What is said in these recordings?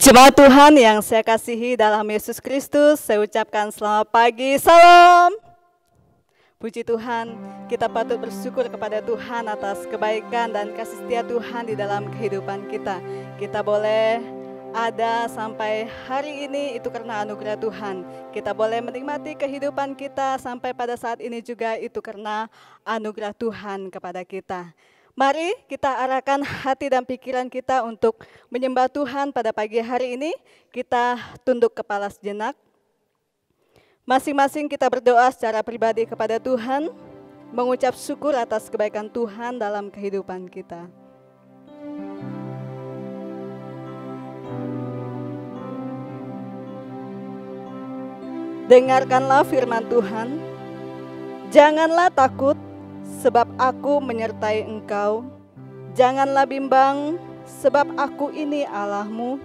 Jemaat Tuhan yang saya kasihi dalam Yesus Kristus, saya ucapkan selamat pagi, salam. Puji Tuhan, kita patut bersyukur kepada Tuhan atas kebaikan dan kasih setia Tuhan di dalam kehidupan kita. Kita boleh ada sampai hari ini itu karena anugerah Tuhan. Kita boleh menikmati kehidupan kita sampai pada saat ini juga itu karena anugerah Tuhan kepada kita. Mari kita arahkan hati dan pikiran kita untuk menyembah Tuhan pada pagi hari ini. Kita tunduk kepala sejenak. Masing-masing kita berdoa secara pribadi kepada Tuhan, mengucap syukur atas kebaikan Tuhan dalam kehidupan kita. Dengarkanlah firman Tuhan. Janganlah takut, sebab aku menyertai engkau. Janganlah bimbang, sebab aku ini Allahmu.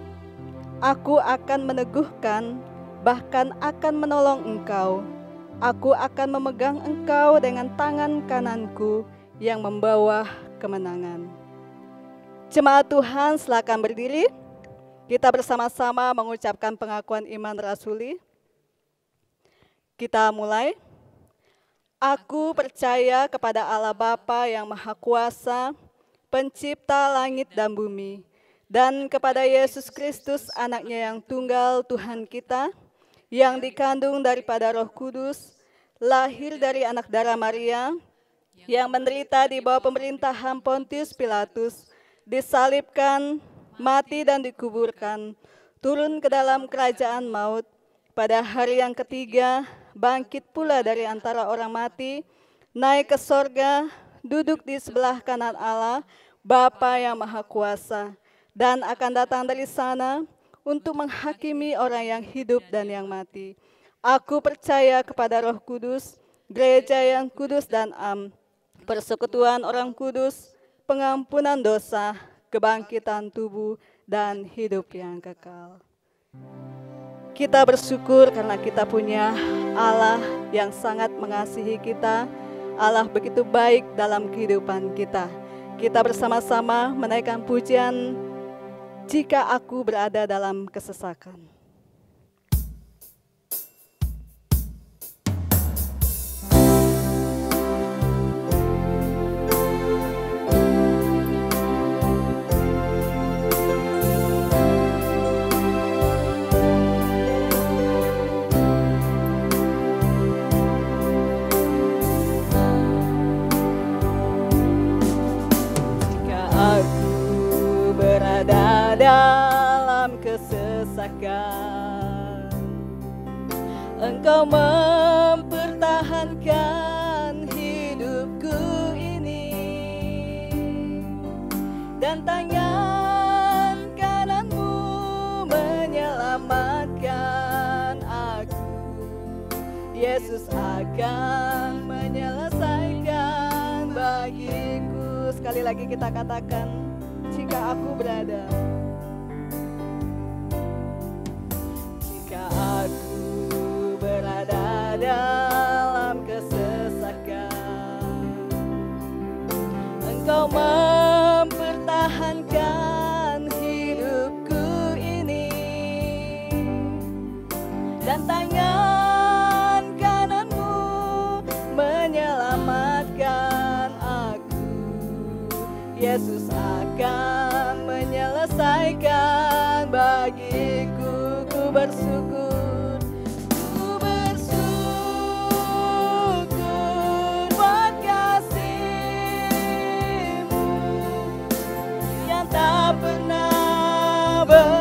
Aku akan meneguhkan, bahkan akan menolong engkau. Aku akan memegang engkau dengan tangan kananku yang membawa kemenangan. Jemaat Tuhan, silakan berdiri. Kita bersama-sama mengucapkan pengakuan iman rasuli. Kita mulai. Aku percaya kepada Allah Bapa yang Maha Kuasa, Pencipta langit dan bumi, dan kepada Yesus Kristus, Anaknya yang tunggal Tuhan kita, yang dikandung daripada Roh Kudus, lahir dari anak darah Maria, yang menderita di bawah pemerintahan Pontius Pilatus, disalibkan, mati dan dikuburkan, turun ke dalam kerajaan maut, pada hari yang ketiga, bangkit pula dari antara orang mati, naik ke sorga, duduk di sebelah kanan Allah, Bapa yang Maha Kuasa, dan akan datang dari sana untuk menghakimi orang yang hidup dan yang mati. Aku percaya kepada Roh Kudus, gereja yang kudus dan am, persekutuan orang kudus, pengampunan dosa, kebangkitan tubuh, dan hidup yang kekal. Kita bersyukur karena kita punya Allah yang sangat mengasihi kita. Allah begitu baik dalam kehidupan kita. Kita bersama-sama menaikkan pujian, jika aku berada dalam kesesakan. Dalam kesesakan, Engkau mempertahankan hidupku ini, dan tangan kananmu menyelamatkan aku. Yesus akan menyelesaikan bagiku. Sekali lagi kita katakan, jika aku berada, jika aku berada dalam kesesakan, Engkau mempertahankan hidupku ini, dan tangan kananmu menyelamatkan aku. Yesus akan menyelesaikan bagiku. Ku bersyukur, buat kasih-Mu yang tak pernah berubah.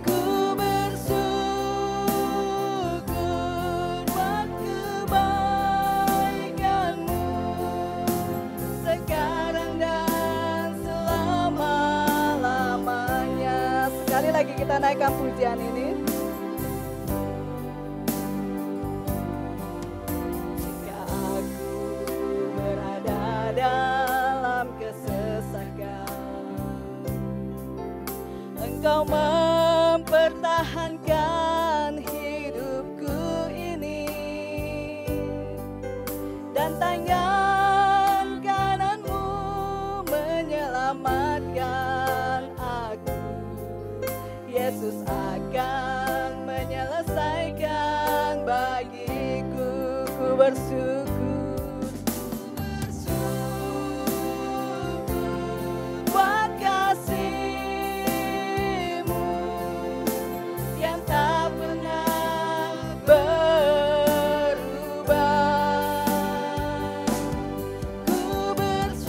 Ku bersyukur buat kebaikan-Mu sekarang dan selama-lamanya. Sekali lagi kita naikkan pujian ini. Jika aku berada dalam kesesakan, Engkau mempertahankan hidupku ini, dan tangan kananmu menyelamatkan menyelamatkan aku. Yesus akan menyelesaikan bagiku. Ku bersyukur, buat kasih-Mu yang tak pernah berubah. Ku bersyukur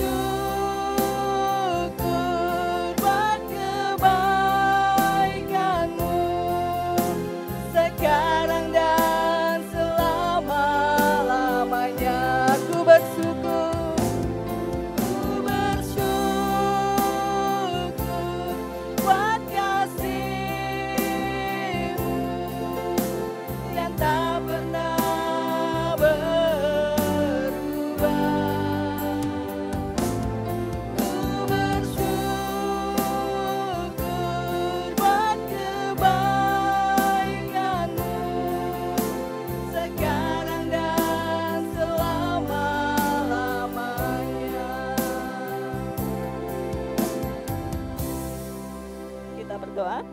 buat kebaikan-Mu sekarang dan selama-lamanya. Ku bersyukur, buat kasih-Mu yang tak pernah berubah. Ku bersyukur buat kebaikan-Mu sekarang dan selama-lamanya. Kita berdoa.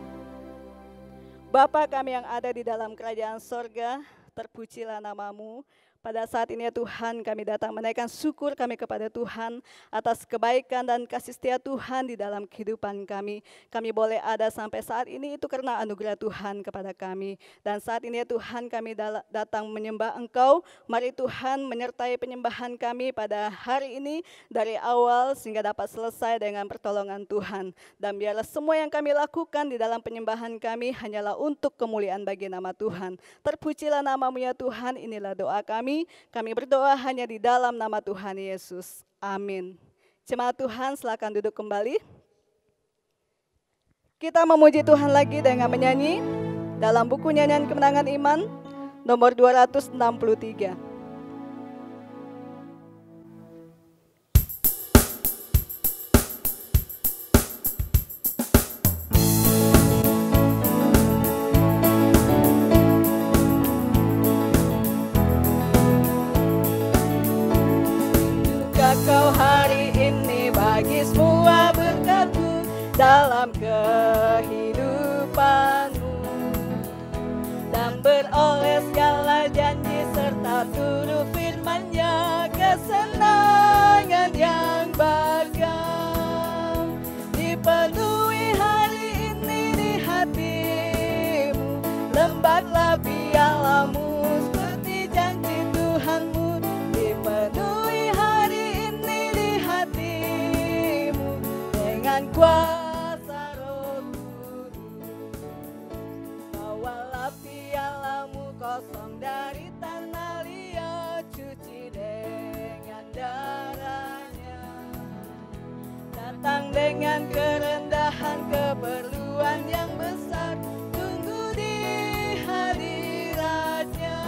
Bapa kami yang ada di dalam kerajaan sorga, terpujilah nama-Mu. Pada saat ini ya Tuhan, kami datang menaikkan syukur kami kepada Tuhan atas kebaikan dan kasih setia Tuhan di dalam kehidupan kami. Kami boleh ada sampai saat ini itu karena anugerah Tuhan kepada kami. Dan saat ini ya Tuhan, kami datang menyembah Engkau. Mari Tuhan menyertai penyembahan kami pada hari ini dari awal sehingga dapat selesai dengan pertolongan Tuhan. Dan biarlah semua yang kami lakukan di dalam penyembahan kami hanyalah untuk kemuliaan bagi nama Tuhan. Terpujilah nama-Mu ya Tuhan, inilah doa kami. Kami berdoa hanya di dalam nama Tuhan Yesus. Amin. Jemaat Tuhan, silakan duduk kembali. Kita memuji Tuhan lagi dengan menyanyi dalam buku nyanyian kemenangan iman nomor 263. Kau hari ini bagi semua berkat-Mu dalam kehidupan-Mu, dan beroleh segala janji serta turut firman-Nya, kesenangan yang beragam. Dipenuhi hari ini di hati-Mu, lembablah piala-Mu seperti janji Tuhan-Mu. Dipenuhi dengan kuasa Roh Kudus, bawalah piala-Mu kosong dari tanah liat, cuci dengan darah-Nya. Datang dengan kerendahan, keperluan yang besar, tunggu di hadirat-Nya.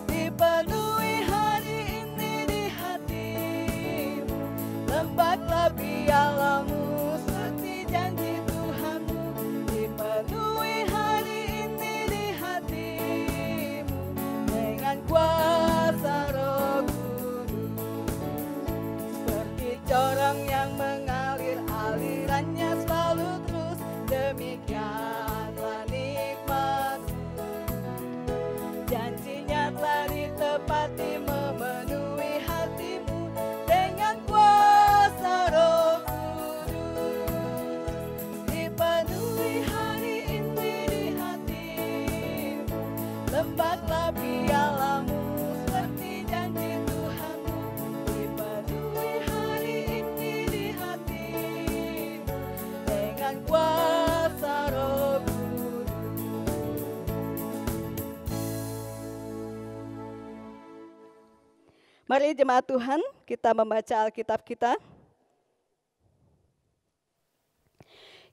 Dipenuhi hari ini di hati-Mu, lembablah piala-Mu seperti janji Tuhan-Mu. Dipenuhi hari ini di hati-Mu dengan kuasa Roh Kudus, seperti corong yang mengalir, alirannya selalu terus, demikianlah nikmat-Mu. Janji-Nya telah ditepati, memenuhi hati-Mu dengan kuasa Roh Kudus. Dipenuhi hari ini di hati-Mu, lembablah piala-Mu seperti janji Tuhan-Mu. Dipenuhi hari ini di hati-Mu dengan kuasa Roh Kudus. Mari jemaat Tuhan, kita membaca Alkitab kita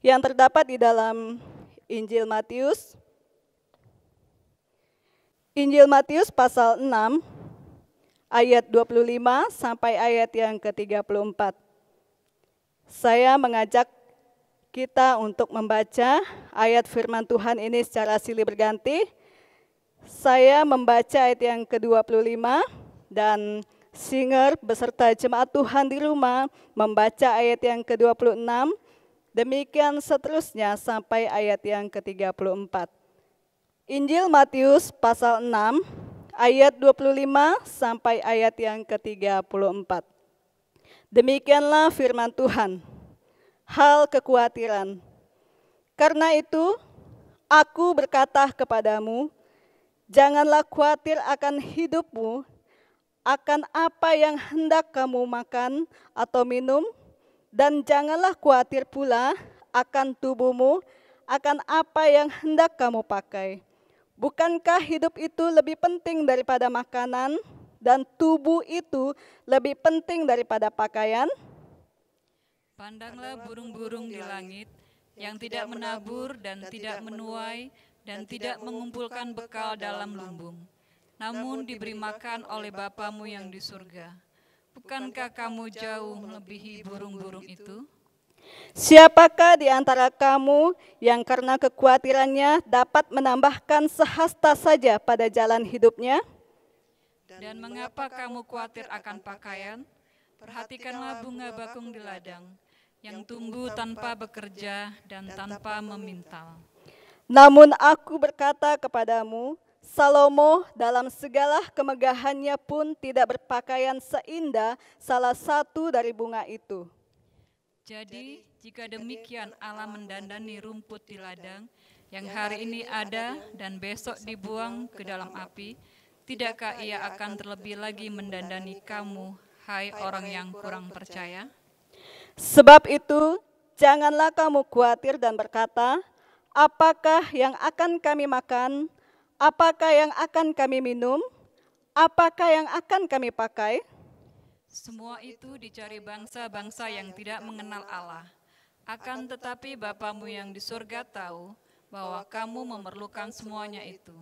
yang terdapat di dalam Injil Matius. Injil Matius pasal 6 ayat 25 sampai ayat yang ke-34. Saya mengajak kita untuk membaca ayat firman Tuhan ini secara silih berganti. Saya membaca ayat yang ke-25 dan Singer beserta jemaat Tuhan di rumah membaca ayat yang ke-26, demikian seterusnya sampai ayat yang ke-34. Injil Matius pasal 6 ayat 25 sampai ayat yang ke-34. Demikianlah firman Tuhan. Hal kekhawatiran. Karena itu, aku berkata kepadamu, janganlah khawatir akan hidupmu, akan apa yang hendak kamu makan atau minum, dan janganlah khawatir pula akan tubuhmu, akan apa yang hendak kamu pakai. Bukankah hidup itu lebih penting daripada makanan, dan tubuh itu lebih penting daripada pakaian? Pandanglah burung-burung di langit, yang tidak menabur dan tidak menuai, dan tidak mengumpulkan bekal dalam lumbung, namun diberi makan oleh Bapamu yang di surga. Bukankah kamu jauh melebihi burung-burung itu? Siapakah di antara kamu yang karena kekhawatirannya dapat menambahkan sehasta saja pada jalan hidupnya? Dan mengapa kamu khawatir akan pakaian? Perhatikanlah bunga bakung di ladang, yang tumbuh tanpa bekerja dan tanpa memintal. Namun aku berkata kepadamu, Salomo dalam segala kemegahannya pun tidak berpakaian seindah salah satu dari bunga itu. Jadi, jika demikian Allah mendandani rumput di ladang, yang hari ini ada dan besok dibuang ke dalam api, tidakkah Ia akan terlebih lagi mendandani kamu, hai orang yang kurang percaya? Sebab itu, janganlah kamu khawatir dan berkata, apakah yang akan kami makan? Apakah yang akan kami minum? Apakah yang akan kami pakai? Semua itu dicari bangsa-bangsa yang tidak mengenal Allah. Akan tetapi Bapamu yang di surga tahu bahwa kamu memerlukan semuanya itu.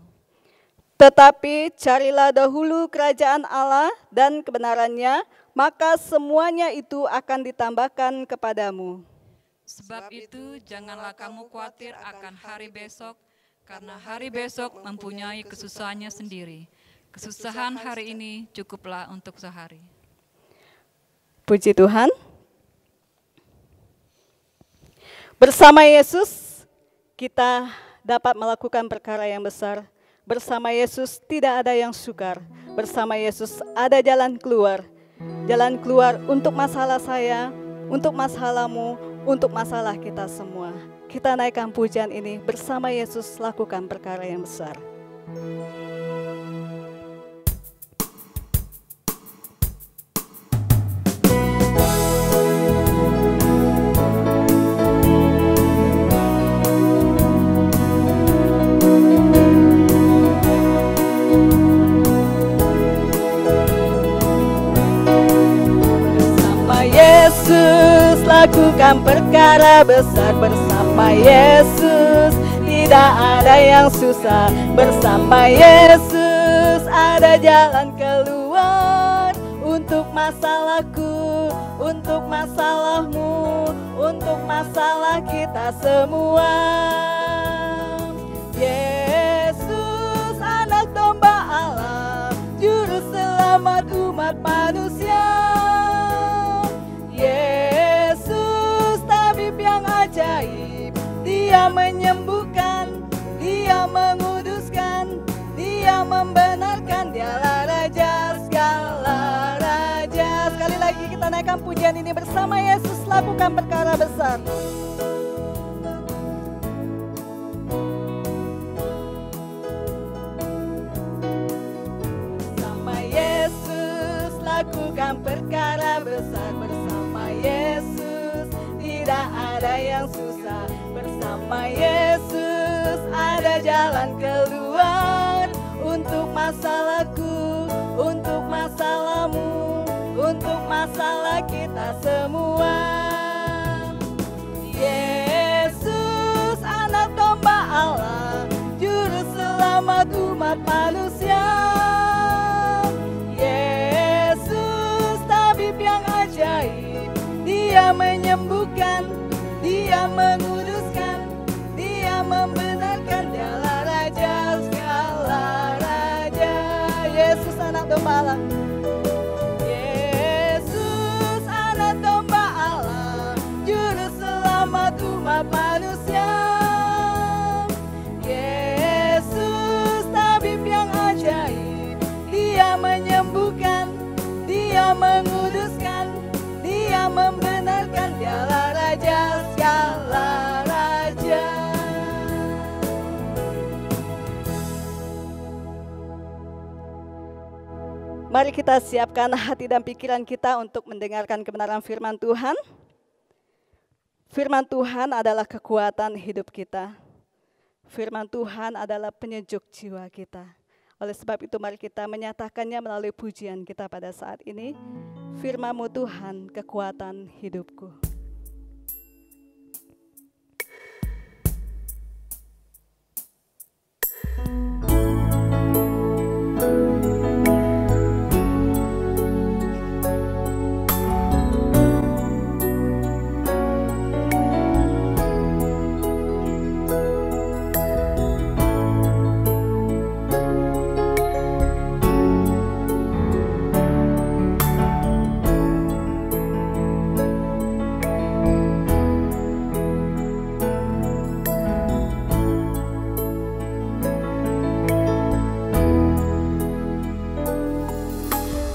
Tetapi carilah dahulu kerajaan Allah dan kebenarannya, maka semuanya itu akan ditambahkan kepadamu. Sebab itu janganlah kamu khawatir akan hari besok, karena hari besok mempunyai kesusahannya sendiri. Kesusahan hari ini cukuplah untuk sehari. Puji Tuhan. Bersama Yesus, kita dapat melakukan perkara yang besar. Bersama Yesus tidak ada yang sukar. Bersama Yesus ada jalan keluar. Jalan keluar untuk masalah saya, untuk masalahmu, untuk masalah kita semua. Kita naikkan pujian ini, bersama Yesus lakukan perkara yang besar. Lakukan perkara besar bersama Yesus. Tidak ada yang susah bersama Yesus. Ada jalan keluar untuk masalahku, untuk masalahmu, untuk masalah kita semua. Yesus anak domba Allah, juru selamat umat manusia. Yesus tabib yang ajaib, Dia menyembuhkan, Dia menguduskan, Dia membenarkan, Dialah Raja segala raja. Sekali lagi kita naikkan pujian ini, bersama Yesus lakukan perkara besar. Bersama Yesus lakukan perkara besar. Bersama Yesus tidak ada yang susah. Bersama Yesus ada jalan keluar untuk masalahku, untuk masalahmu, untuk masalah kita semua. Yesus anak domba Allah, juru selamat umat manusia. Yesus tabib yang ajaib, Dia menyembuhkan, Dia menguduskan, Dia membenarkan, Dialah Raja segala raja. Yesus anak domba Allah, Mari kita siapkan hati dan pikiran kita untuk mendengarkan kebenaran firman Tuhan. Firman Tuhan adalah kekuatan hidup kita. Firman Tuhan adalah penyejuk jiwa kita. Oleh sebab itu mari kita menyatakannya melalui pujian kita pada saat ini. Firman-Mu Tuhan, kekuatan hidupku.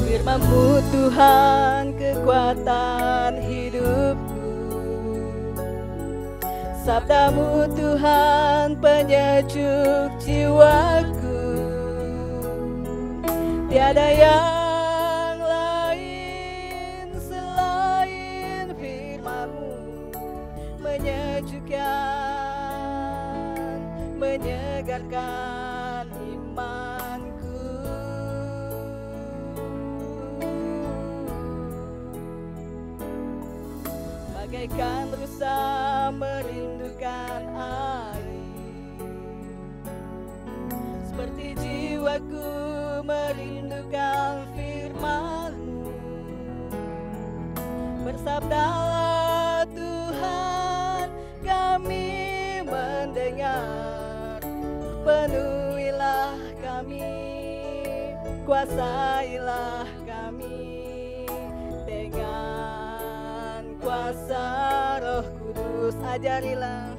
Firman-Mu Tuhan, kekuatan hidupku. Sabda-Mu Tuhan, penyejuk jiwaku. Tiada yang lain selain firman-Mu, menyejukkan, menyegarkan imanku. Bagaikan rusa merindukan air, seperti jiwaku merindukan firman-Mu. Bersabdalah Tuhan, kami mendengar. Penuhilah kami, kuasailah kami dengan kuasa Roh Kudus. Ajarilah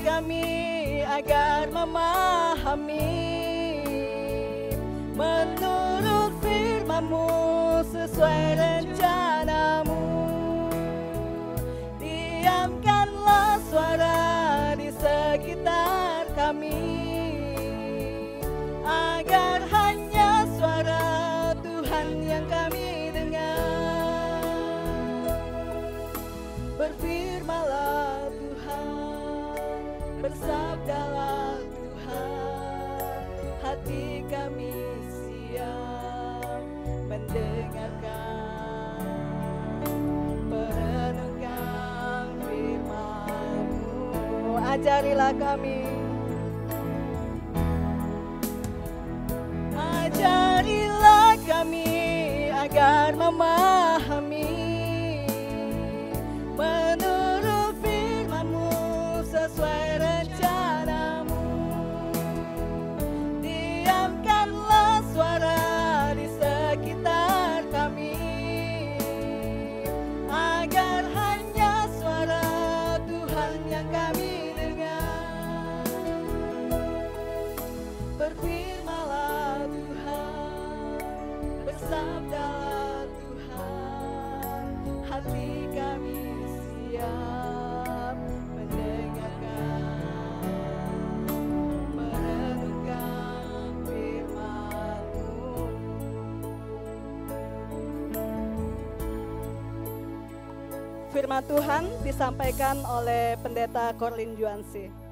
kami agar memahami menurut firman-Mu sesuai rencana-Mu. Diamkanlah suara di sekitar kami, agar hanya suara Tuhan yang kami dengar. Berfirmanlah Tuhan, bersabdalah Tuhan, hati kami siap mendengarkan, merenungkan firman-Mu. Ajarilah kami, ajarilah kami agar memahami menurut firman-Mu sesuai rencana-Mu. Diamkanlah suara di sekitar kami, agar hanya suara Tuhan yang kami dengar. Berfirmanlah Tuhan, bersabdalah Tuhan, hati kami siap mendengarkan, merenungkan firman-Mu. Firman Tuhan disampaikan oleh Pendeta Korlin Juansi.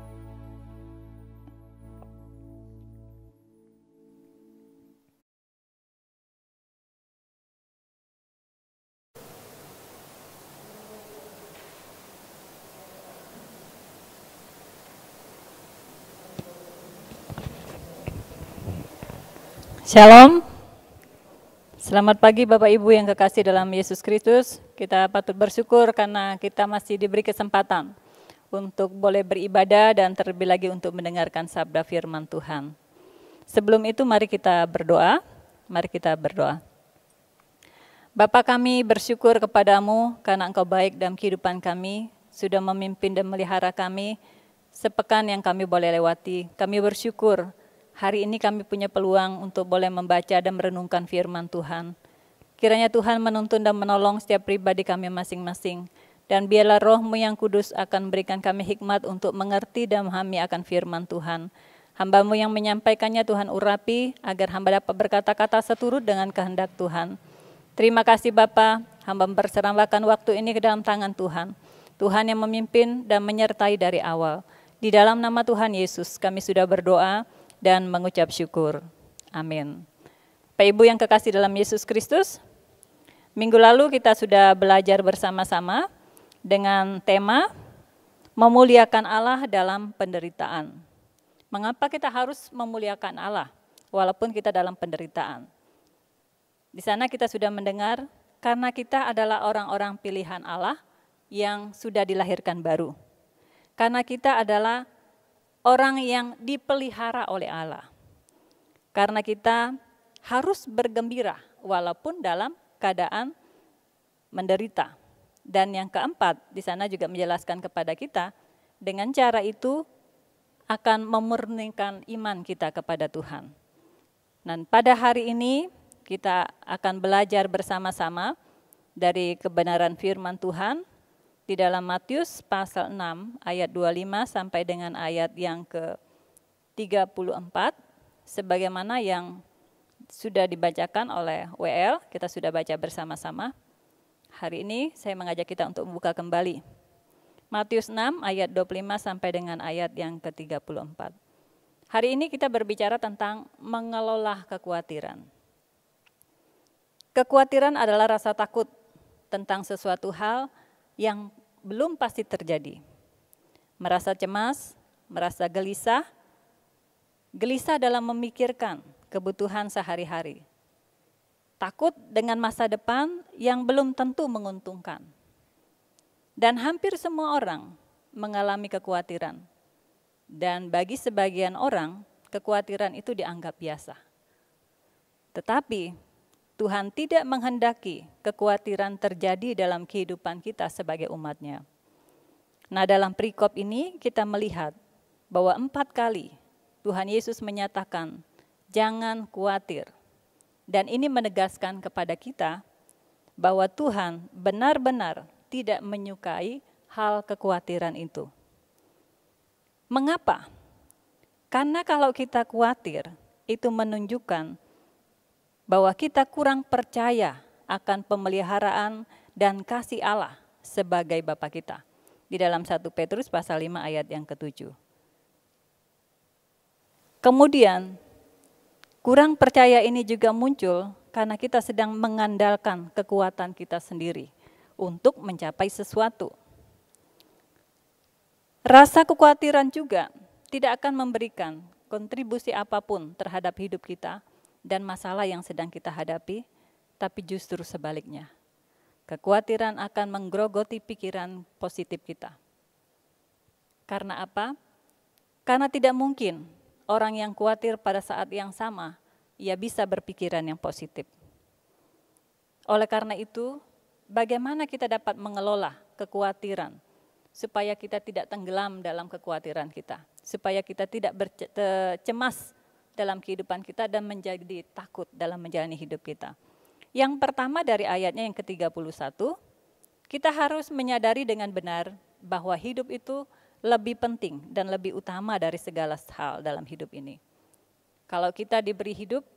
Shalom. Selamat pagi Bapak Ibu yang kekasih dalam Yesus Kristus. Kita patut bersyukur karena kita masih diberi kesempatan untuk boleh beribadah dan terlebih lagi untuk mendengarkan sabda firman Tuhan. Sebelum itu mari kita berdoa. Mari kita berdoa. Bapa kami bersyukur kepadamu karena Engkau baik dalam kehidupan kami, sudah memimpin dan melihara kami sepekan yang kami boleh lewati. Kami bersyukur hari ini kami punya peluang untuk boleh membaca dan merenungkan firman Tuhan. Kiranya Tuhan menuntun dan menolong setiap pribadi kami masing-masing. Dan biarlah Roh-Mu yang kudus akan berikan kami hikmat untuk mengerti dan memahami akan firman Tuhan. Hamba-Mu yang menyampaikannya Tuhan urapi, agar hamba dapat berkata-kata seturut dengan kehendak Tuhan. Terima kasih Bapa, hamba mempersembahkan waktu ini ke dalam tangan Tuhan. Tuhan yang memimpin dan menyertai dari awal. Di dalam nama Tuhan Yesus kami sudah berdoa dan mengucap syukur. Amin. Bapak Ibu yang kekasih dalam Yesus Kristus, minggu lalu kita sudah belajar bersama-sama dengan tema memuliakan Allah dalam penderitaan. Mengapa kita harus memuliakan Allah walaupun kita dalam penderitaan? Di sana kita sudah mendengar karena kita adalah orang-orang pilihan Allah yang sudah dilahirkan baru. Karena kita adalah orang yang dipelihara oleh Allah. Karena kita harus bergembira walaupun dalam keadaan menderita. Dan yang keempat, di sana juga menjelaskan kepada kita, dengan cara itu akan memurnikan iman kita kepada Tuhan. Dan pada hari ini kita akan belajar bersama-sama dari kebenaran firman Tuhan di dalam Matius pasal 6 ayat 25 sampai dengan ayat yang ke-34, sebagaimana yang sudah dibacakan oleh WL, kita sudah baca bersama-sama. Hari ini saya mengajak kita untuk membuka kembali Matius 6 ayat 25 sampai dengan ayat yang ke-34. Hari ini kita berbicara tentang mengelola kekhawatiran. Kekhawatiran adalah rasa takut tentang sesuatu hal yang belum pasti terjadi. Merasa cemas, merasa gelisah dalam memikirkan kebutuhan sehari-hari. Takut dengan masa depan yang belum tentu menguntungkan. Dan hampir semua orang mengalami kekhawatiran. Dan bagi sebagian orang, kekhawatiran itu dianggap biasa. Tetapi Tuhan tidak menghendaki kekhawatiran terjadi dalam kehidupan kita sebagai umat-Nya. Nah, dalam perikop ini kita melihat bahwa 4 kali Tuhan Yesus menyatakan, jangan khawatir. Dan ini menegaskan kepada kita bahwa Tuhan benar-benar tidak menyukai hal kekhawatiran itu. Mengapa? Karena kalau kita khawatir, itu menunjukkan bahwa kita kurang percaya akan pemeliharaan dan kasih Allah sebagai Bapa kita. Di dalam 1 Petrus pasal 5 ayat yang ke-7. Kemudian, kurang percaya ini juga muncul karena kita sedang mengandalkan kekuatan kita sendiri untuk mencapai sesuatu. Rasa kekhawatiran juga tidak akan memberikan kontribusi apapun terhadap hidup kita dan masalah yang sedang kita hadapi, tapi justru sebaliknya. Kekhawatiran akan menggerogoti pikiran positif kita. Karena apa? Karena tidak mungkin orang yang khawatir pada saat yang sama, ia bisa berpikiran yang positif. Oleh karena itu, bagaimana kita dapat mengelola kekhawatiran supaya kita tidak tenggelam dalam kekhawatiran kita, supaya kita tidak cemas dalam kehidupan kita dan menjadi takut dalam menjalani hidup kita. Yang pertama dari ayatnya yang ke-31, kita harus menyadari dengan benar bahwa hidup itu lebih penting dan lebih utama dari segala hal dalam hidup ini. Kalau kita diberi hidup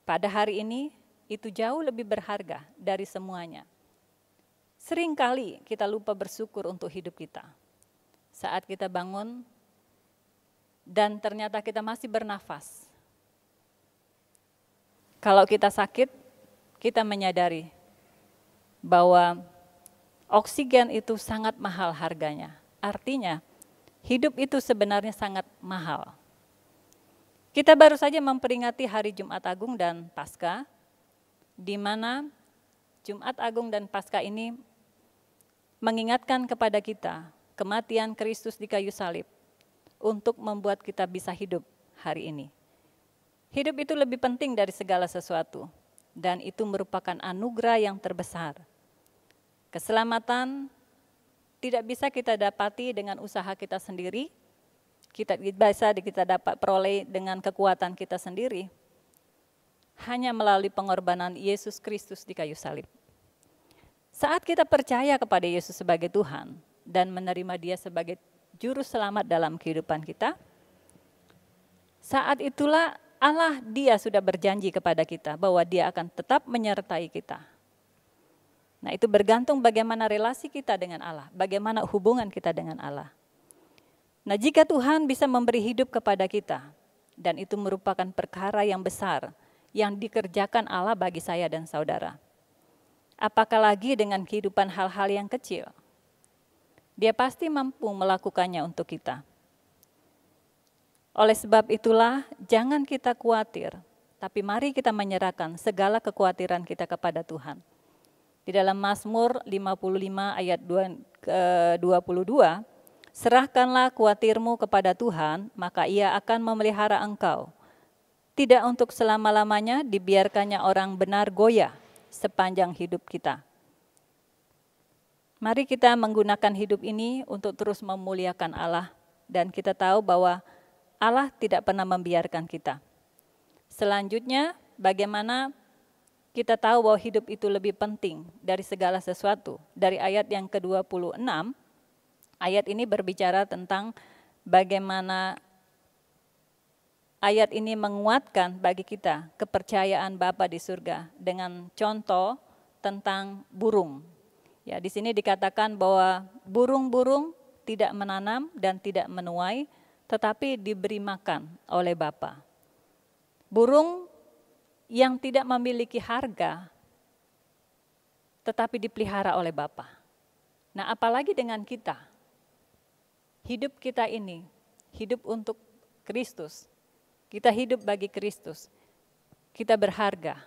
pada hari ini, itu jauh lebih berharga dari semuanya. Seringkali kita lupa bersyukur untuk hidup kita. Saat kita bangun dan ternyata kita masih bernafas. Kalau kita sakit, kita menyadari bahwa oksigen itu sangat mahal harganya. Artinya, hidup itu sebenarnya sangat mahal. Kita baru saja memperingati hari Jumat Agung dan Paskah, di mana Jumat Agung dan Paskah ini mengingatkan kepada kita kematian Kristus di kayu salib untuk membuat kita bisa hidup hari ini. Hidup itu lebih penting dari segala sesuatu, dan itu merupakan anugerah yang terbesar. Keselamatan tidak bisa kita dapati dengan usaha kita sendiri, kita dapat peroleh dengan kekuatan kita sendiri, hanya melalui pengorbanan Yesus Kristus di kayu salib. Saat kita percaya kepada Yesus sebagai Tuhan dan menerima Dia sebagai juru selamat dalam kehidupan kita, saat itulah Allah Dia sudah berjanji kepada kita bahwa Dia akan tetap menyertai kita. Nah, itu bergantung bagaimana relasi kita dengan Allah, bagaimana hubungan kita dengan Allah. Nah, jika Tuhan bisa memberi hidup kepada kita, dan itu merupakan perkara yang besar yang dikerjakan Allah bagi saya dan saudara. Apakah lagi dengan kehidupan hal-hal yang kecil? Dia pasti mampu melakukannya untuk kita. Oleh sebab itulah, jangan kita khawatir, tapi mari kita menyerahkan segala kekhawatiran kita kepada Tuhan. Di dalam Mazmur 55 ayat 22, serahkanlah khawatirmu kepada Tuhan, maka Ia akan memelihara engkau. Tidak untuk selama-lamanya dibiarkannya orang benar goyah sepanjang hidup kita. Mari kita menggunakan hidup ini untuk terus memuliakan Allah, dan kita tahu bahwa Allah tidak pernah membiarkan kita. Selanjutnya, bagaimana kita tahu bahwa hidup itu lebih penting dari segala sesuatu. Dari ayat yang ke-26, ayat ini berbicara tentang bagaimana ayat ini menguatkan bagi kita kepercayaan Bapa di surga dengan contoh tentang burung. Ya, di sini dikatakan bahwa burung-burung tidak menanam dan tidak menuai, tetapi diberi makan oleh Bapa. Burung yang tidak memiliki harga, tetapi dipelihara oleh Bapa. Nah, apalagi dengan kita, hidup kita ini, hidup untuk Kristus, kita hidup bagi Kristus, kita berharga,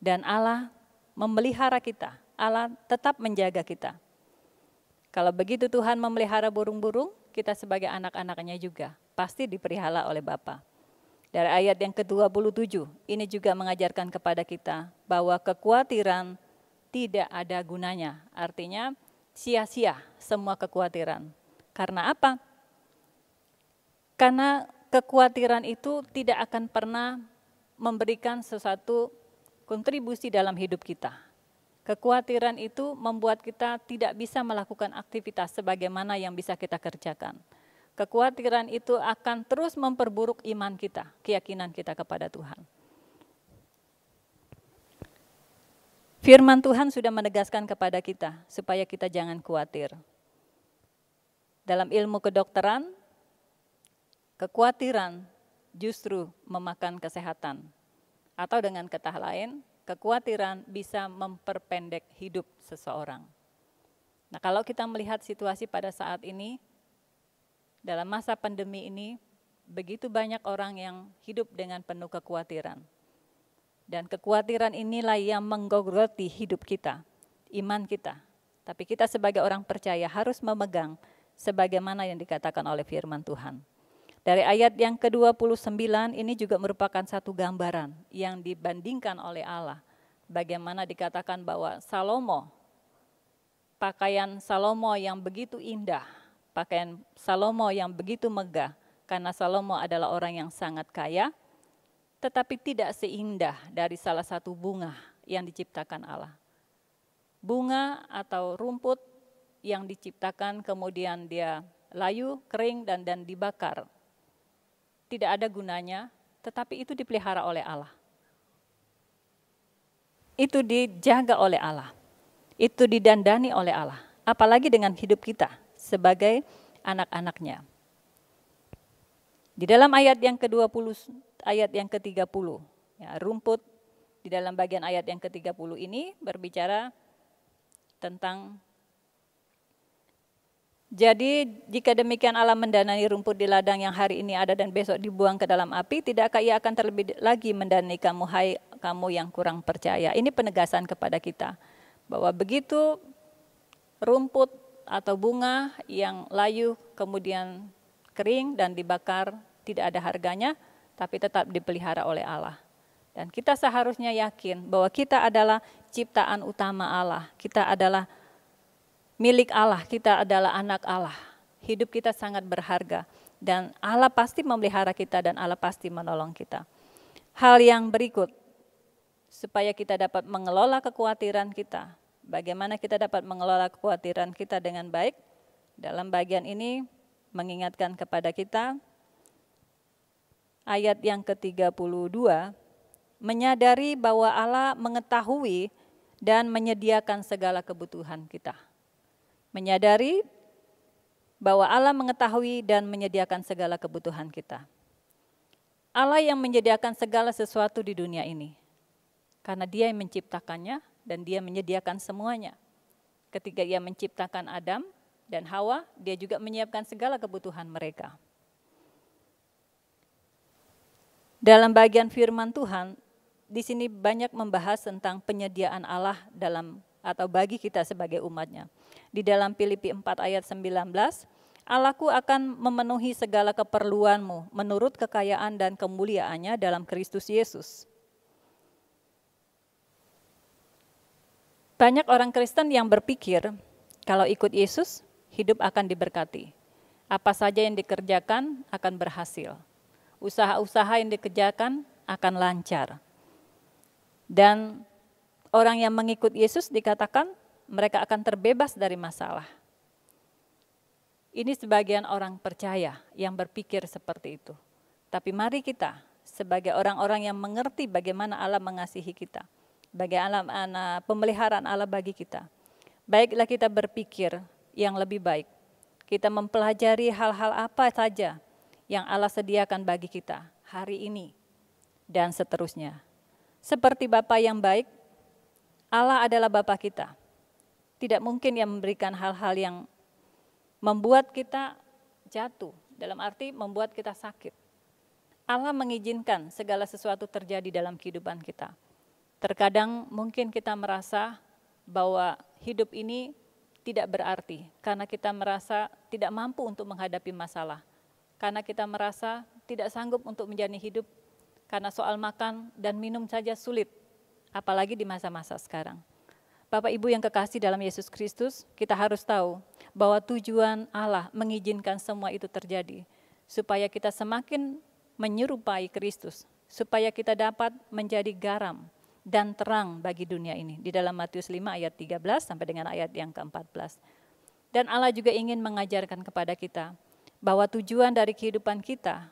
dan Allah memelihara kita, Allah tetap menjaga kita. Kalau begitu Tuhan memelihara burung-burung, kita sebagai anak-anaknya juga pasti dipelihara oleh Bapa. Dari ayat yang ke-27, ini juga mengajarkan kepada kita bahwa kekhawatiran tidak ada gunanya. Artinya sia-sia semua kekhawatiran. Karena apa? Karena kekhawatiran itu tidak akan pernah memberikan sesuatu kontribusi dalam hidup kita. Kekhawatiran itu membuat kita tidak bisa melakukan aktivitas sebagaimana yang bisa kita kerjakan. Kekhawatiran itu akan terus memperburuk iman kita, keyakinan kita kepada Tuhan. Firman Tuhan sudah menegaskan kepada kita supaya kita jangan khawatir. Dalam ilmu kedokteran, kekhawatiran justru memakan kesehatan. Atau dengan kata lain, kekhawatiran bisa memperpendek hidup seseorang. Nah, kalau kita melihat situasi pada saat ini, dalam masa pandemi ini, begitu banyak orang yang hidup dengan penuh kekhawatiran. Dan kekhawatiran inilah yang menggogoti hidup kita, iman kita. Tapi kita sebagai orang percaya harus memegang sebagaimana yang dikatakan oleh firman Tuhan. Dari ayat yang ke-29 ini juga merupakan satu gambaran yang dibandingkan oleh Allah. Bagaimana dikatakan bahwa Salomo, pakaian Salomo yang begitu indah, pakaian Salomo yang begitu megah, karena Salomo adalah orang yang sangat kaya, tetapi tidak seindah dari salah satu bunga yang diciptakan Allah. Bunga atau rumput yang diciptakan kemudian dia layu, kering, dan dibakar. Tidak ada gunanya, tetapi itu dipelihara oleh Allah. Itu dijaga oleh Allah. Itu didandani oleh Allah. Apalagi dengan hidup kita sebagai anak-anaknya. Di dalam ayat yang ke-20, ayat yang ke-30, ya, rumput di dalam bagian ayat yang ke-30 ini berbicara tentang, jadi jika demikian Allah mendanai rumput di ladang yang hari ini ada dan besok dibuang ke dalam api, tidakkah Ia akan terlebih lagi mendanai kamu, hai kamu yang kurang percaya. Ini penegasan kepada kita, bahwa begitu rumput atau bunga yang layu kemudian kering dan dibakar, tidak ada harganya, tapi tetap dipelihara oleh Allah. Dan kita seharusnya yakin bahwa kita adalah ciptaan utama Allah, kita adalah milik Allah, kita adalah anak Allah. Hidup kita sangat berharga dan Allah pasti memelihara kita dan Allah pasti menolong kita. Hal yang berikut, supaya kita dapat mengelola kekhawatiran kita, Bagaimana kita dapat mengelola kekhawatiran kita dengan baik? Dalam bagian ini mengingatkan kepada kita ayat yang ke-32, menyadari bahwa Allah mengetahui dan menyediakan segala kebutuhan kita. Menyadari bahwa Allah mengetahui dan menyediakan segala kebutuhan kita. Allah yang menyediakan segala sesuatu di dunia ini. Karena Dia yang menciptakannya dan Dia menyediakan semuanya. Ketika Ia menciptakan Adam dan Hawa, Dia juga menyiapkan segala kebutuhan mereka. Dalam bagian firman Tuhan, di sini banyak membahas tentang penyediaan Allah dalam atau bagi kita sebagai umatnya. Di dalam Filipi 4 ayat 19, Allahku akan memenuhi segala keperluanmu menurut kekayaan dan kemuliaannya dalam Kristus Yesus. Banyak orang Kristen yang berpikir kalau ikut Yesus, hidup akan diberkati. Apa saja yang dikerjakan akan berhasil. Usaha-usaha yang dikerjakan akan lancar. Dan orang yang mengikut Yesus dikatakan mereka akan terbebas dari masalah. Ini sebagian orang percaya yang berpikir seperti itu. Tapi mari kita sebagai orang-orang yang mengerti bagaimana Allah mengasihi kita. Bagaimana pemeliharaan Allah bagi kita. Baiklah kita berpikir yang lebih baik. Kita mempelajari hal-hal apa saja yang Allah sediakan bagi kita hari ini dan seterusnya. Seperti Bapa yang baik, Allah adalah Bapa kita. Tidak mungkin Ia memberikan hal-hal yang membuat kita jatuh, dalam arti membuat kita sakit. Allah mengizinkan segala sesuatu terjadi dalam kehidupan kita. Terkadang mungkin kita merasa bahwa hidup ini tidak berarti karena kita merasa tidak mampu untuk menghadapi masalah. Karena kita merasa tidak sanggup untuk menjalani hidup karena soal makan dan minum saja sulit, apalagi di masa-masa sekarang. Bapak Ibu yang kekasih dalam Yesus Kristus, kita harus tahu bahwa tujuan Allah mengizinkan semua itu terjadi, supaya kita semakin menyerupai Kristus, supaya kita dapat menjadi garam dan terang bagi dunia ini. Di dalam Matius 5 ayat 13 sampai dengan ayat yang ke-14. Dan Allah juga ingin mengajarkan kepada kita bahwa tujuan dari kehidupan kita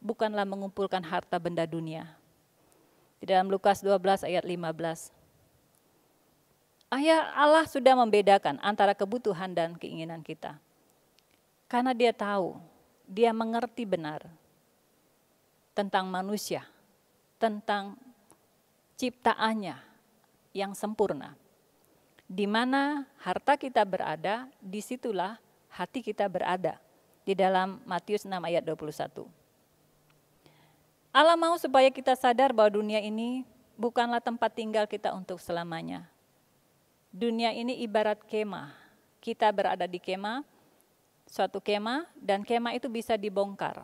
bukanlah mengumpulkan harta benda dunia. Di dalam Lukas 12 ayat 15. Allah sudah membedakan antara kebutuhan dan keinginan kita. Karena Dia tahu, Dia mengerti benar tentang manusia, tentang ciptaannya yang sempurna. Di mana harta kita berada, disitulah hati kita berada. Di dalam Matius 6 ayat 21. Allah mau supaya kita sadar bahwa dunia ini bukanlah tempat tinggal kita untuk selamanya. Dunia ini ibarat kemah. Kita berada di kemah, suatu kemah, dan kemah itu bisa dibongkar.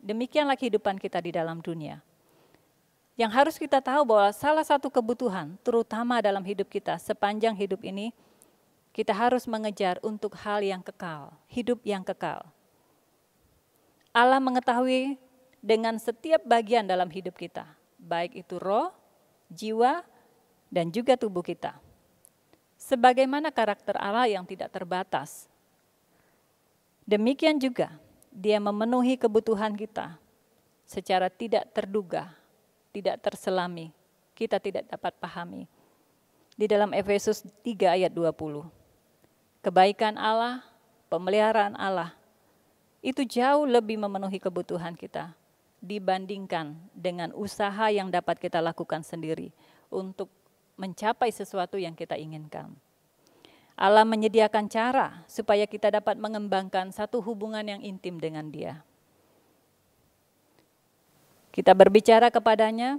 Demikianlah kehidupan kita di dalam dunia. Yang harus kita tahu bahwa salah satu kebutuhan, terutama dalam hidup kita sepanjang hidup ini, kita harus mengejar untuk hal yang kekal, hidup yang kekal. Allah mengetahui dengan setiap bagian dalam hidup kita, baik itu roh, jiwa, dan juga tubuh kita. Sebagaimana karakter Allah yang tidak terbatas. Demikian juga Dia memenuhi kebutuhan kita secara tidak terduga, tidak terselami, kita tidak dapat pahami. Di dalam Efesus 3 ayat 20. Kebaikan Allah, pemeliharaan Allah, itu jauh lebih memenuhi kebutuhan kita dibandingkan dengan usaha yang dapat kita lakukan sendiri untuk mencapai sesuatu yang kita inginkan. Allah menyediakan cara supaya kita dapat mengembangkan satu hubungan yang intim dengan Dia. Kita berbicara kepadanya,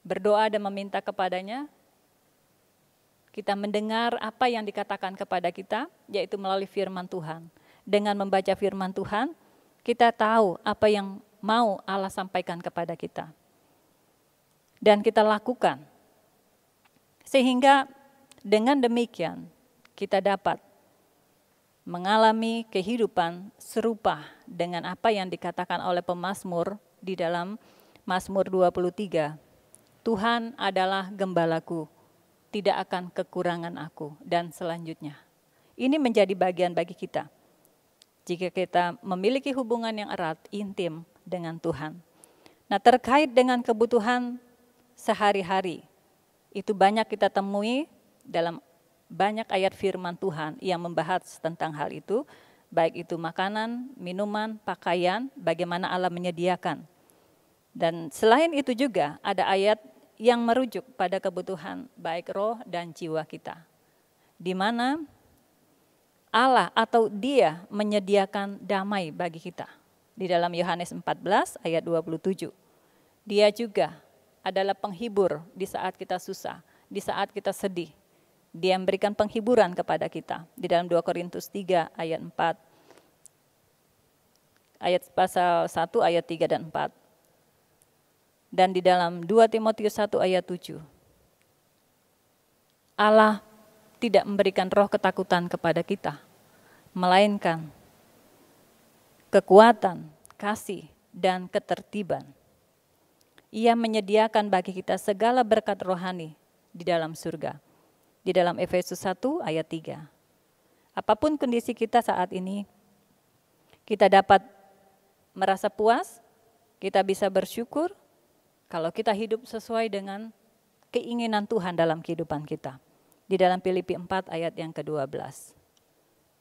berdoa dan meminta kepadanya. Kita mendengar apa yang dikatakan kepada kita, yaitu melalui firman Tuhan. Dengan membaca firman Tuhan, kita tahu apa yang mau Allah sampaikan kepada kita. Dan kita lakukan. Sehingga dengan demikian kita dapat mengalami kehidupan serupa dengan apa yang dikatakan oleh pemazmur di dalam Mazmur 23. Tuhan adalah gembalaku, tidak akan kekurangan aku, dan selanjutnya. Ini menjadi bagian bagi kita. Jika kita memiliki hubungan yang erat, intim dengan Tuhan. Nah, terkait dengan kebutuhan sehari-hari, itu banyak kita temui dalam banyak ayat firman Tuhan yang membahas tentang hal itu, baik itu makanan, minuman, pakaian, bagaimana Allah menyediakan. Dan selain itu juga ada ayat yang merujuk pada kebutuhan baik roh dan jiwa kita, di mana Allah atau Dia menyediakan damai bagi kita. Di dalam Yohanes 14 ayat 27, Dia juga adalah penghibur di saat kita susah, di saat kita sedih. Dia memberikan penghiburan kepada kita. Di dalam 2 Korintus 3 ayat 4, ayat pasal 1 ayat 3 dan 4. Dan di dalam 2 Timotius 1 ayat 7. Allah tidak memberikan roh ketakutan kepada kita, melainkan kekuatan, kasih, dan ketertiban. Ia menyediakan bagi kita segala berkat rohani di dalam surga. Di dalam Efesus 1 ayat 3. Apapun kondisi kita saat ini, kita dapat merasa puas, kita bisa bersyukur, kalau kita hidup sesuai dengan keinginan Tuhan dalam kehidupan kita. Di dalam Filipi 4 ayat yang ke-12.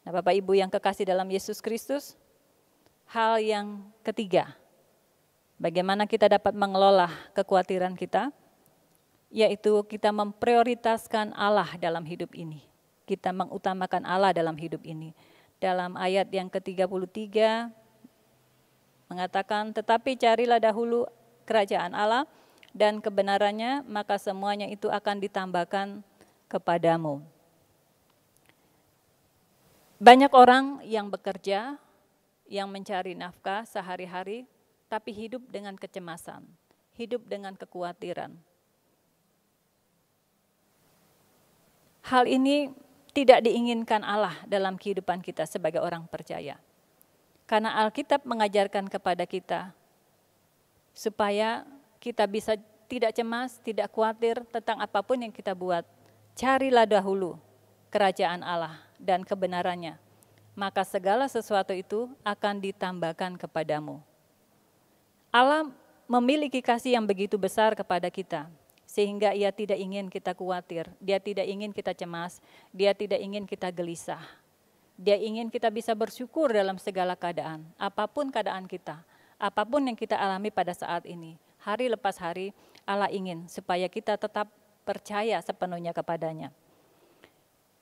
Nah, Bapak Ibu yang kekasih dalam Yesus Kristus, hal yang ketiga, bagaimana kita dapat mengelola kekhawatiran kita, yaitu kita memprioritaskan Allah dalam hidup ini. Kita mengutamakan Allah dalam hidup ini. Dalam ayat yang ke-33 mengatakan, tetapi carilah dahulu kerajaan Allah dan kebenarannya, maka semuanya itu akan ditambahkan kepadamu. Banyak orang yang bekerja, yang mencari nafkah sehari-hari, tapi hidup dengan kecemasan, hidup dengan kekhawatiran. Hal ini tidak diinginkan Allah dalam kehidupan kita sebagai orang percaya. Karena Alkitab mengajarkan kepada kita, supaya kita bisa tidak cemas, tidak khawatir tentang apapun yang kita buat. Carilah dahulu kerajaan Allah dan kebenarannya, maka segala sesuatu itu akan ditambahkan kepadamu. Allah memiliki kasih yang begitu besar kepada kita, sehingga Ia tidak ingin kita khawatir, Dia tidak ingin kita cemas, Dia tidak ingin kita gelisah. Dia ingin kita bisa bersyukur dalam segala keadaan, apapun keadaan kita. Apapun yang kita alami pada saat ini, hari lepas hari, Allah ingin supaya kita tetap percaya sepenuhnya kepadanya.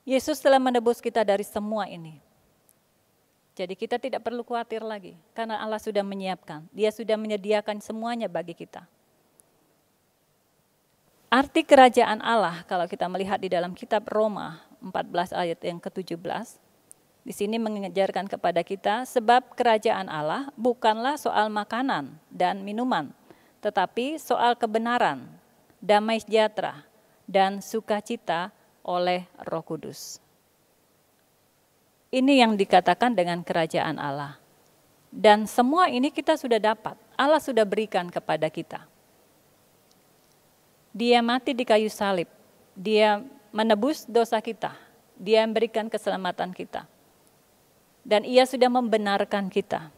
Yesus telah menebus kita dari semua ini. Jadi kita tidak perlu khawatir lagi, karena Allah sudah menyiapkan, Dia sudah menyediakan semuanya bagi kita. Arti kerajaan Allah, kalau kita melihat di dalam kitab Roma 14 ayat yang ke-17, di sini mengajarkan kepada kita, sebab kerajaan Allah bukanlah soal makanan dan minuman, tetapi soal kebenaran, damai sejahtera, dan sukacita oleh Roh Kudus. Ini yang dikatakan dengan kerajaan Allah. Dan semua ini kita sudah dapat, Allah sudah berikan kepada kita. Dia mati di kayu salib, Dia menebus dosa kita, Dia memberikan keselamatan kita. Dan Ia sudah membenarkan kita.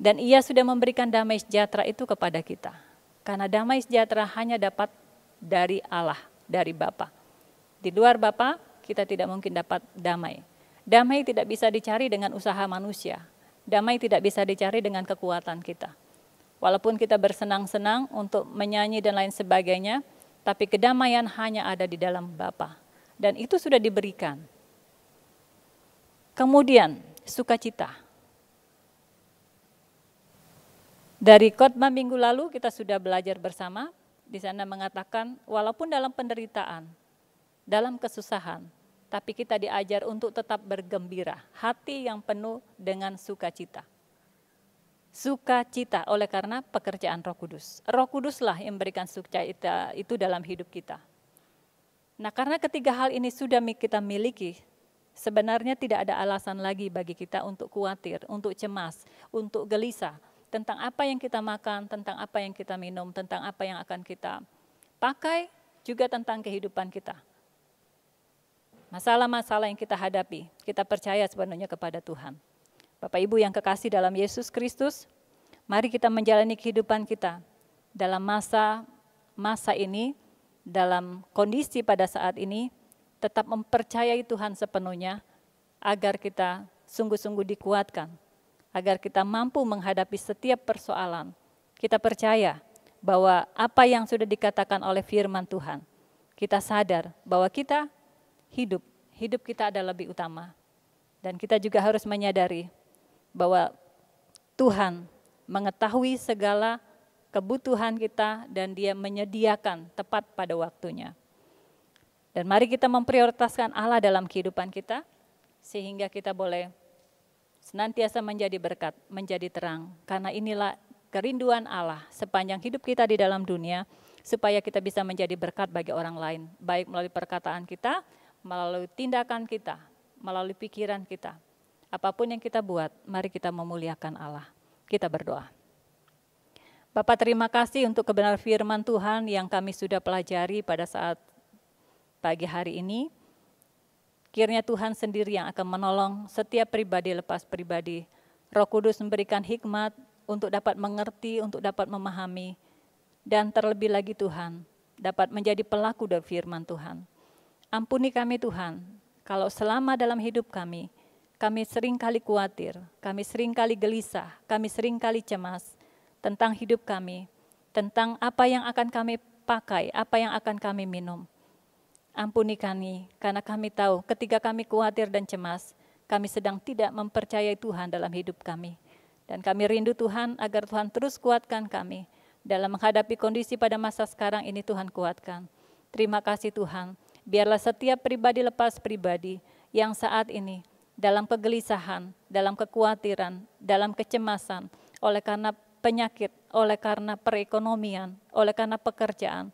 Dan Ia sudah memberikan damai sejahtera itu kepada kita. Karena damai sejahtera hanya dapat dari Allah, dari Bapa. Di luar Bapa, kita tidak mungkin dapat damai. Damai tidak bisa dicari dengan usaha manusia. Damai tidak bisa dicari dengan kekuatan kita. Walaupun kita bersenang-senang untuk menyanyi dan lain sebagainya, tapi kedamaian hanya ada di dalam Bapa. Dan itu sudah diberikan. Kemudian sukacita. Dari khotbah minggu lalu kita sudah belajar bersama, di sana mengatakan walaupun dalam penderitaan, dalam kesusahan, tapi kita diajar untuk tetap bergembira, hati yang penuh dengan sukacita. Sukacita oleh karena pekerjaan Roh Kudus. Roh Kuduslah yang memberikan sukacita itu dalam hidup kita. Nah, karena ketiga hal ini sudah kita miliki, sebenarnya tidak ada alasan lagi bagi kita untuk khawatir, untuk cemas, untuk gelisah tentang apa yang kita makan, tentang apa yang kita minum, tentang apa yang akan kita pakai, juga tentang kehidupan kita. Masalah-masalah yang kita hadapi, kita percaya sepenuhnya kepada Tuhan. Bapak Ibu yang kekasih dalam Yesus Kristus, mari kita menjalani kehidupan kita dalam masa ini, dalam kondisi pada saat ini, tetap mempercayai Tuhan sepenuhnya, agar kita sungguh-sungguh dikuatkan, agar kita mampu menghadapi setiap persoalan. Kita percaya bahwa apa yang sudah dikatakan oleh firman Tuhan, kita sadar bahwa kita hidup kita adalah lebih utama. Dan kita juga harus menyadari bahwa Tuhan mengetahui segala kebutuhan kita dan Dia menyediakan tepat pada waktunya. Dan mari kita memprioritaskan Allah dalam kehidupan kita, sehingga kita boleh senantiasa menjadi berkat, menjadi terang. Karena inilah kerinduan Allah sepanjang hidup kita di dalam dunia, supaya kita bisa menjadi berkat bagi orang lain, baik melalui perkataan kita, melalui tindakan kita, melalui pikiran kita. Apapun yang kita buat, mari kita memuliakan Allah. Kita berdoa. Bapa, terima kasih untuk kebenaran firman Tuhan yang kami sudah pelajari pada saat pagi hari ini. Kiranya Tuhan sendiri yang akan menolong setiap pribadi lepas pribadi. Roh Kudus memberikan hikmat untuk dapat mengerti, untuk dapat memahami, dan terlebih lagi Tuhan, dapat menjadi pelaku dari firman Tuhan. Ampuni kami Tuhan, kalau selama dalam hidup kami seringkali khawatir, kami seringkali gelisah, kami seringkali cemas tentang hidup kami, tentang apa yang akan kami pakai, apa yang akan kami minum. Ampuni kami, karena kami tahu ketika kami khawatir dan cemas, kami sedang tidak mempercayai Tuhan dalam hidup kami. Dan kami rindu Tuhan agar Tuhan terus kuatkan kami dalam menghadapi kondisi pada masa sekarang ini. Tuhan kuatkan. Terima kasih Tuhan, biarlah setiap pribadi lepas pribadi yang saat ini dalam kegelisahan, dalam kekhawatiran, dalam kecemasan, oleh karena penyakit, oleh karena perekonomian, oleh karena pekerjaan,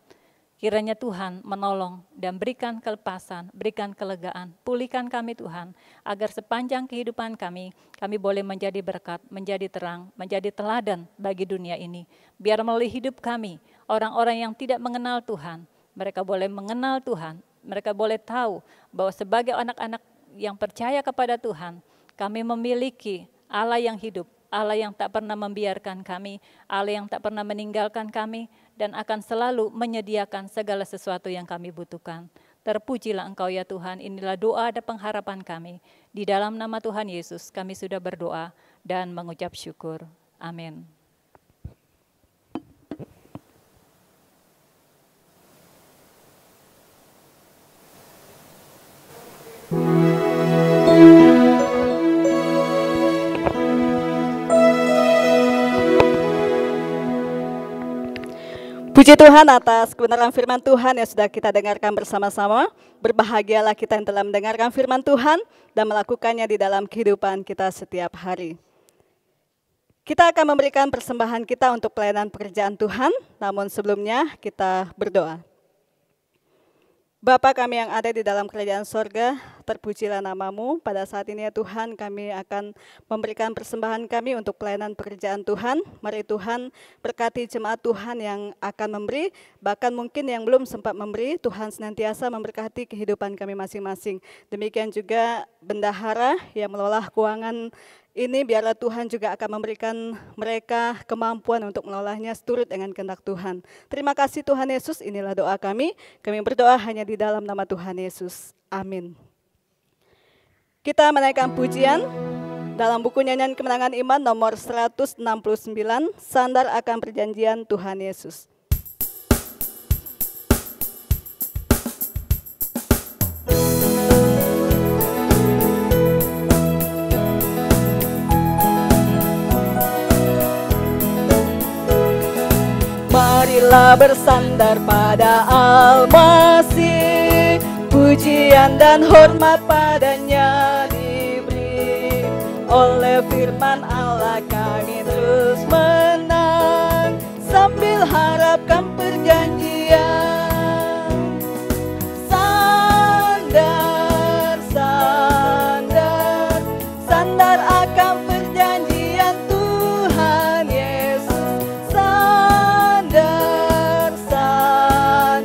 kiranya Tuhan menolong dan berikan kelepasan, berikan kelegaan, pulihkan kami Tuhan, agar sepanjang kehidupan kami boleh menjadi berkat, menjadi terang, menjadi teladan bagi dunia ini. Biar melalui hidup kami, orang-orang yang tidak mengenal Tuhan, mereka boleh mengenal Tuhan, mereka boleh tahu bahwa sebagai anak-anak yang percaya kepada Tuhan, kami memiliki Allah yang hidup, Allah yang tak pernah membiarkan kami, Allah yang tak pernah meninggalkan kami, dan akan selalu menyediakan segala sesuatu yang kami butuhkan. Terpujilah Engkau ya Tuhan, inilah doa dan pengharapan kami. Di dalam nama Tuhan Yesus kami sudah berdoa dan mengucap syukur. Amin. Puji Tuhan atas kebenaran firman Tuhan yang sudah kita dengarkan bersama-sama. Berbahagialah kita yang telah mendengarkan firman Tuhan dan melakukannya di dalam kehidupan kita setiap hari. Kita akan memberikan persembahan kita untuk pelayanan pekerjaan Tuhan, namun sebelumnya kita berdoa. Bapa kami yang ada di dalam kerajaan sorga, terpujilah nama-Mu. Pada saat ini ya Tuhan, kami akan memberikan persembahan kami untuk pelayanan pekerjaan Tuhan. Mari Tuhan berkati jemaat Tuhan yang akan memberi, bahkan mungkin yang belum sempat memberi, Tuhan senantiasa memberkati kehidupan kami masing-masing. Demikian juga bendahara yang mengelola keuangan ini, biarlah Tuhan juga akan memberikan mereka kemampuan untuk mengelolanya seturut dengan kehendak Tuhan. Terima kasih Tuhan Yesus, inilah doa kami. Kami berdoa hanya di dalam nama Tuhan Yesus. Amin. Kita menaikkan pujian dalam buku nyanyian kemenangan iman nomor 169, Sandar akan perjanjian Tuhan Yesus. Marilah bersandar pada Al-Masih, pujian dan hormat padanya diberi. Oleh firman Allah kami terus menang, sambil harapkan perjanjian. Sandar, sandar, sandar akan perjanjian Tuhan Yesus. Sandar, sandar,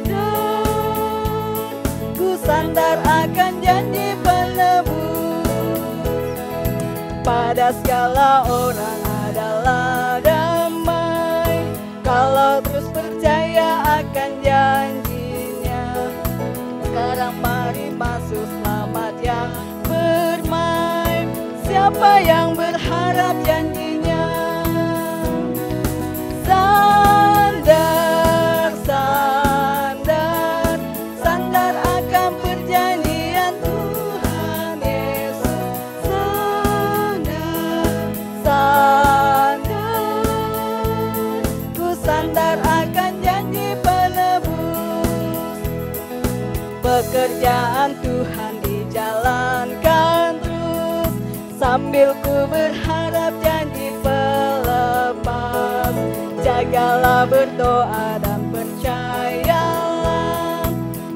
pada segala orang adalah damai, kalau terus percaya akan janjinya. Sekarang mari masuk selamat yang bermain, siapa yang berharap janjinya. Sandar, sandar, sandar akan perjanjian Tuhan Yesus. Sandar, sandar, ku sandar akan janji penebus. Pekerjaan Tuhan dijalankan terus, sambil ku berharap janji pelepas. Jagalah berdoa dan percayalah,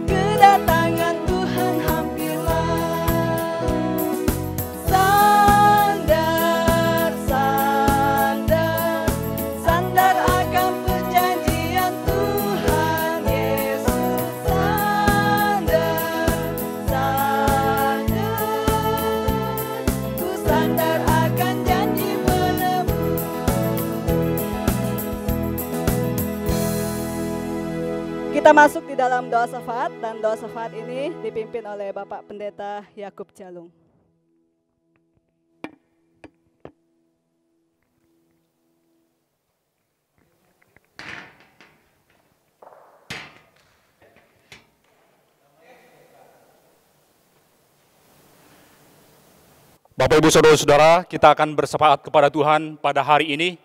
kedatangan Tuhan hampirlah. Sandar, sandar, sandar akan perjanjian Tuhan Yesus. Sandar, sandar, ku sandar akan janji penebus. Kita masuk di dalam doa syafaat, dan doa syafaat ini dipimpin oleh Bapak Pendeta Yakub Jalung. Bapak, Ibu, Saudara-saudara, kita akan bersyafaat kepada Tuhan pada hari ini.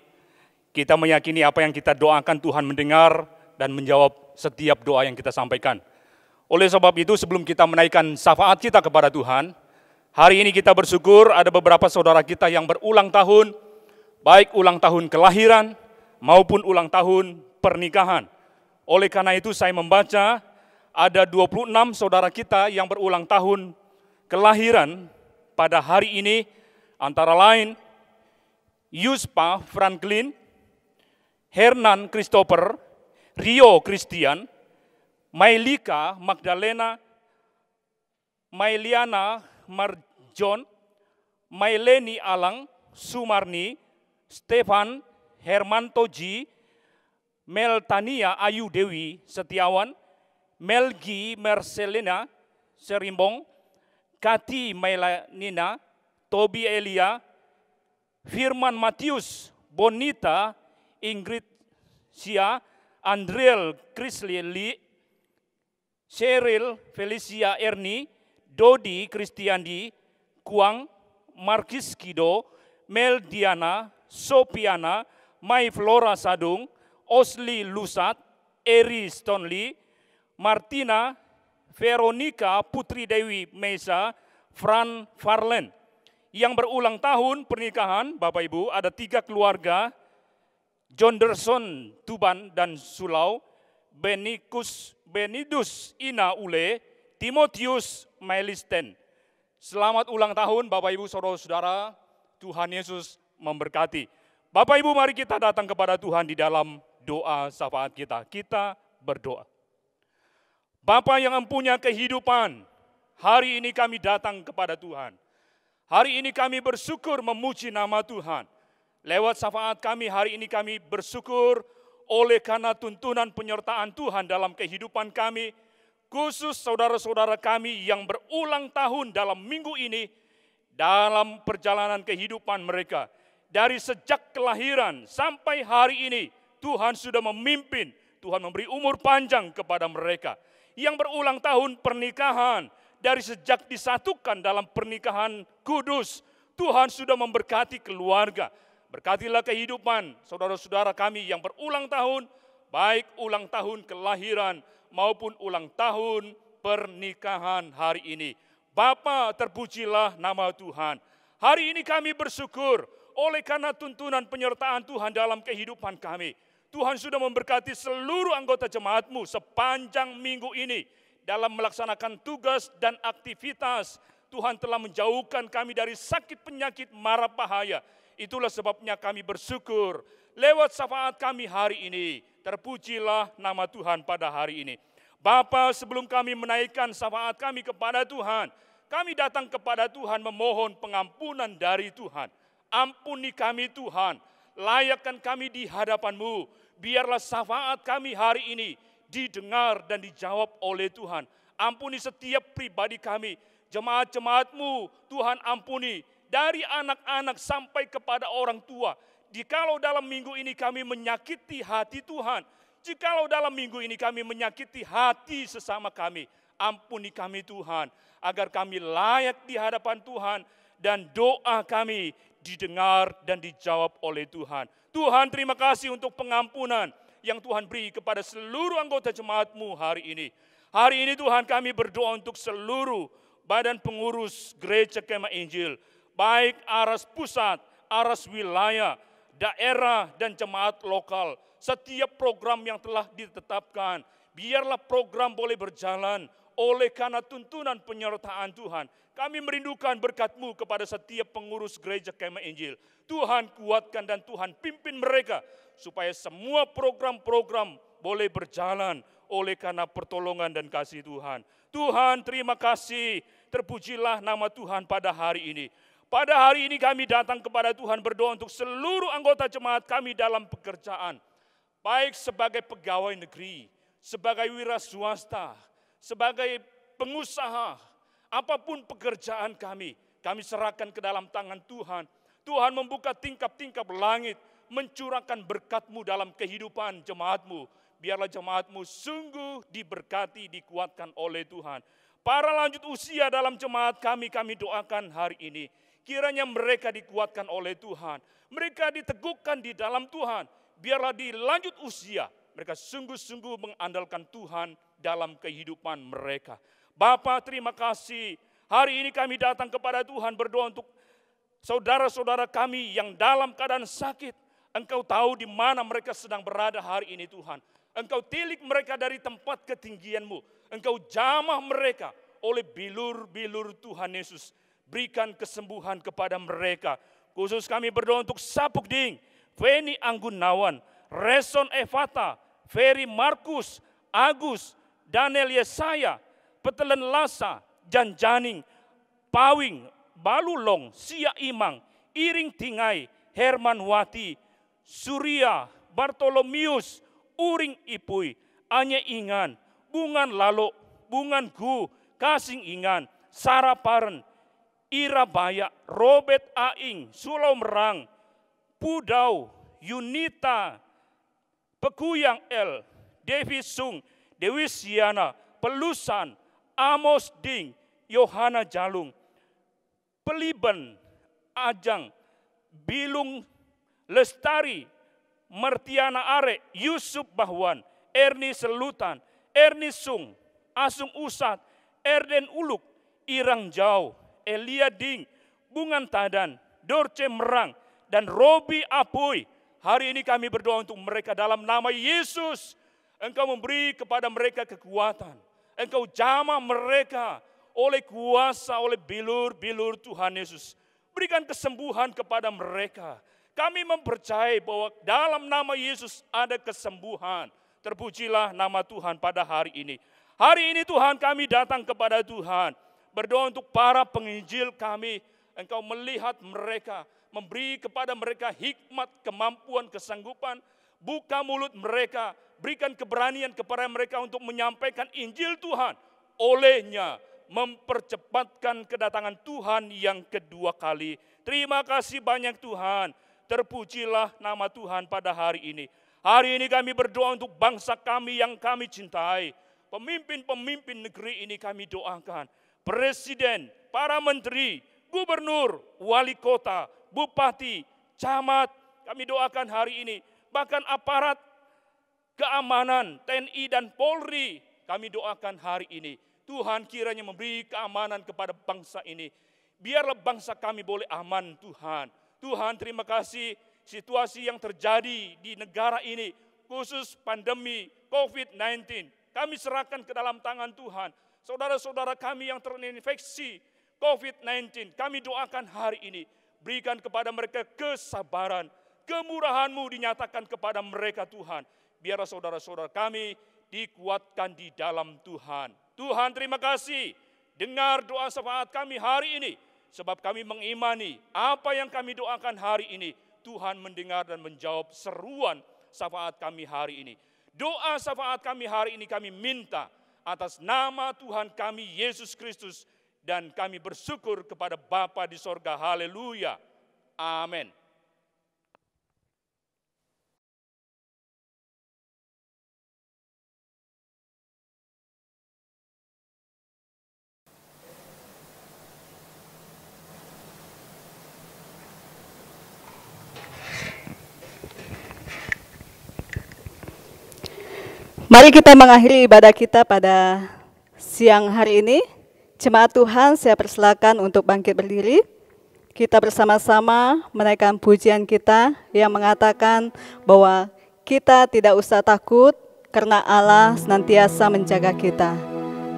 Kita meyakini apa yang kita doakan Tuhan mendengar dan menjawab setiap doa yang kita sampaikan. Oleh sebab itu, sebelum kita menaikkan syafaat kita kepada Tuhan, hari ini kita bersyukur ada beberapa saudara kita yang berulang tahun, baik ulang tahun kelahiran maupun ulang tahun pernikahan. Oleh karena itu saya membaca ada 26 saudara kita yang berulang tahun kelahiran pada hari ini, antara lain Yuspa Franklin, Hernan Christopher, Rio Christian, Mailika Magdalena, Mailiana Marjon, Maileni Alang, Sumarni, Stefan Hermantoji, Meltania Ayu Dewi Setiawan, Melgi Marcelina Serimbong, Kati Mailanina, Tobi Elia, Firman Matius, Bonita, Ingrid Sia, Andriel Krislili, Cheryl Felicia Erni, Dodi Kristiandi, Kuang, Markis Kido, Mel Diana, Sopiana, Mai Flora Sadung, Osli Lusat, Eri Stonley, Martina, Veronica Putri Dewi Mesa, Fran Farlen. Yang berulang tahun pernikahan, Bapak Ibu, ada 3 keluarga, Jonderson Tuban dan Sulau, Benidus Ina Ule, Timotius Mailisten. Selamat ulang tahun Bapak Ibu, Saudara-saudara, Tuhan Yesus memberkati. Bapak Ibu, mari kita datang kepada Tuhan di dalam doa syafaat kita. Kita berdoa. Bapa yang mempunyai kehidupan, hari ini kami datang kepada Tuhan. Hari ini kami bersyukur memuji nama Tuhan. Lewat syafaat kami hari ini kami bersyukur oleh karena tuntunan penyertaan Tuhan dalam kehidupan kami, khusus saudara-saudara kami yang berulang tahun dalam minggu ini, dalam perjalanan kehidupan mereka. Dari sejak kelahiran sampai hari ini, Tuhan sudah memimpin, Tuhan memberi umur panjang kepada mereka. Yang berulang tahun pernikahan, dari sejak disatukan dalam pernikahan kudus, Tuhan sudah memberkati keluarga. Berkatilah kehidupan saudara-saudara kami yang berulang tahun, baik ulang tahun kelahiran maupun ulang tahun pernikahan hari ini. Bapa, terpujilah nama Tuhan. Hari ini kami bersyukur oleh karena tuntunan penyertaan Tuhan dalam kehidupan kami. Tuhan sudah memberkati seluruh anggota jemaat-Mu sepanjang minggu ini dalam melaksanakan tugas dan aktivitas. Tuhan telah menjauhkan kami dari sakit penyakit mara bahaya. Itulah sebabnya kami bersyukur lewat syafaat kami hari ini. Terpujilah nama Tuhan pada hari ini. Bapa, sebelum kami menaikkan syafaat kami kepada Tuhan, kami datang kepada Tuhan memohon pengampunan dari Tuhan. Ampuni kami Tuhan, layakkan kami di hadapan-Mu. Biarlah syafaat kami hari ini didengar dan dijawab oleh Tuhan. Ampuni setiap pribadi kami, jemaat-jemaat-Mu, Tuhan ampuni. Dari anak-anak sampai kepada orang tua. Jikalau dalam minggu ini kami menyakiti hati Tuhan, jikalau dalam minggu ini kami menyakiti hati sesama kami, ampuni kami Tuhan, agar kami layak di hadapan Tuhan dan doa kami didengar dan dijawab oleh Tuhan. Tuhan, terima kasih untuk pengampunan yang Tuhan beri kepada seluruh anggota jemaat-Mu hari ini. Hari ini Tuhan kami berdoa untuk seluruh badan pengurus Gereja Kemah Injil, baik aras pusat, aras wilayah, daerah dan jemaat lokal. Setiap program yang telah ditetapkan, biarlah program boleh berjalan oleh karena tuntunan penyertaan Tuhan. Kami merindukan berkat-Mu kepada setiap pengurus Gereja Kemah Injil. Tuhan kuatkan dan Tuhan pimpin mereka supaya semua program-program boleh berjalan oleh karena pertolongan dan kasih Tuhan. Tuhan, terima kasih, terpujilah nama Tuhan pada hari ini. Pada hari ini kami datang kepada Tuhan berdoa untuk seluruh anggota jemaat kami dalam pekerjaan. Baik sebagai pegawai negeri, sebagai wira swasta, sebagai pengusaha, apapun pekerjaan kami serahkan ke dalam tangan Tuhan. Tuhan membuka tingkap-tingkap langit, mencurahkan berkat-Mu dalam kehidupan jemaat-Mu. Biarlah jemaat-Mu sungguh diberkati, dikuatkan oleh Tuhan. Para lanjut usia dalam jemaat kami doakan hari ini. Kiranya mereka dikuatkan oleh Tuhan. Mereka diteguhkan di dalam Tuhan. Biarlah di lanjut usia mereka sungguh-sungguh mengandalkan Tuhan dalam kehidupan mereka. Bapa, terima kasih. Hari ini kami datang kepada Tuhan berdoa untuk saudara-saudara kami yang dalam keadaan sakit. Engkau tahu di mana mereka sedang berada hari ini Tuhan. Engkau tilik mereka dari tempat ketinggian-Mu. Engkau jamah mereka oleh bilur-bilur Tuhan Yesus. Berikan kesembuhan kepada mereka. Khusus kami berdoa untuk Sapukding, Feni Anggunawan, Reson Evata, Ferry Markus, Agus, Daniel Yesaya, Petelen Lasa, Janjaning, Pawing, Balulong, Sia Imang, Iring Tingai, Herman Wati, Surya, Bartolomius, Uring Ipui, Anye Ingan, Bungan Lalo, Bungan Gu, Kasing Ingan, Sarah Paren, Ira Baya, Robert Aing, Sulau Merang, Pudau, Yunita, Pekuyang L, Devi Sung, Dewi Siana, Pelusan, Amos Ding, Yohana Jalung, Peliban, Ajang, Bilung Lestari, Martiana Are, Yusuf Bahwan, Erni Selutan, Erni Sung, Asung Usat, Erden Uluk, Irang Jau, Elia Ding, Bungan Tadan, Dorce Merang, dan Robi Apuy. Hari ini kami berdoa untuk mereka dalam nama Yesus. Engkau memberi kepada mereka kekuatan. Engkau jamah mereka oleh kuasa, oleh bilur-bilur Tuhan Yesus. Berikan kesembuhan kepada mereka. Kami mempercayai bahwa dalam nama Yesus ada kesembuhan. Terpujilah nama Tuhan pada hari ini. Hari ini Tuhan kami datang kepada Tuhan. Berdoa untuk para penginjil kami. Engkau melihat mereka, memberi kepada mereka hikmat, kemampuan, kesanggupan. Buka mulut mereka, berikan keberanian kepada mereka untuk menyampaikan Injil Tuhan. Olehnya mempercepatkan kedatangan Tuhan yang kedua kali. Terima kasih banyak Tuhan. Terpujilah nama Tuhan pada hari ini. Hari ini kami berdoa untuk bangsa kami yang kami cintai. Pemimpin-pemimpin negeri ini kami doakan. Presiden, para menteri, gubernur, wali kota, bupati, camat, kami doakan hari ini. Bahkan aparat keamanan, TNI dan Polri, kami doakan hari ini. Tuhan kiranya memberi keamanan kepada bangsa ini. Biarlah bangsa kami boleh aman Tuhan. Tuhan terima kasih situasi yang terjadi di negara ini, khusus pandemi COVID-19. Kami serahkan ke dalam tangan Tuhan. Saudara-saudara kami yang terinfeksi COVID-19, kami doakan hari ini. Berikan kepada mereka kesabaran, kemurahan-Mu dinyatakan kepada mereka Tuhan. Biarlah saudara-saudara kami dikuatkan di dalam Tuhan. Tuhan terima kasih, dengar doa syafaat kami hari ini. sebab kami mengimani apa yang kami doakan hari ini, Tuhan mendengar dan menjawab seruan syafaat kami hari ini. Doa syafaat kami hari ini kami minta atas nama Tuhan kami Yesus Kristus, dan kami bersyukur kepada Bapa di sorga. Haleluya. Amin. Mari kita mengakhiri ibadah kita pada siang hari ini. Jemaat Tuhan, saya persilakan untuk bangkit berdiri. Kita bersama-sama menaikkan pujian kita yang mengatakan bahwa kita tidak usah takut karena Allah senantiasa menjaga kita.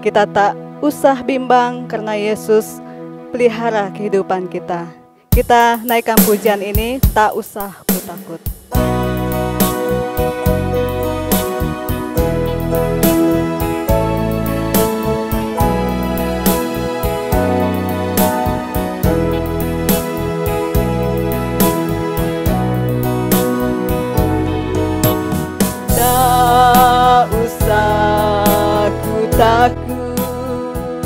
Kita tak usah bimbang karena Yesus pelihara kehidupan kita. Kita naikkan pujian ini, tak usah takut. Tak usah ku takut,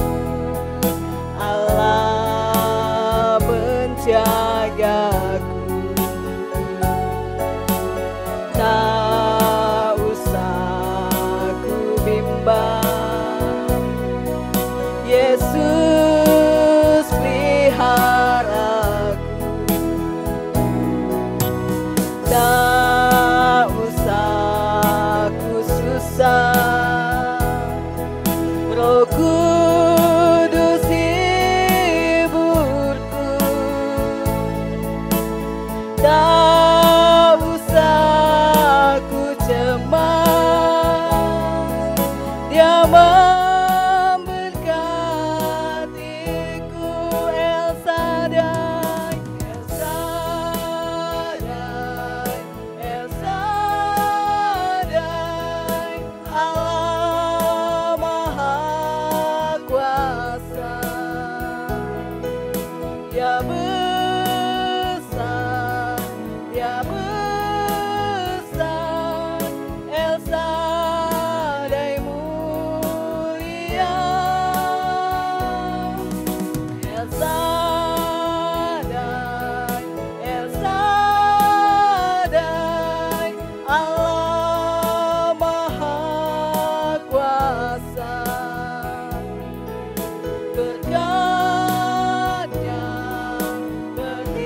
Allah menjagaku. Tak usah ku bimbang, Yesus peliharaku. Tak usah ku susah, Roh Kudus hiburku. Tak usah ku cemas, Dia memberkatiku. El Shaddai, El Shaddai, El Shaddai, Allah Maha Kuasa. Dia besar, Dia besar, El Shaddai mulia. El Shaddai, El Shaddai, Allah Maha Kuasa. Berkatnya berlimpah.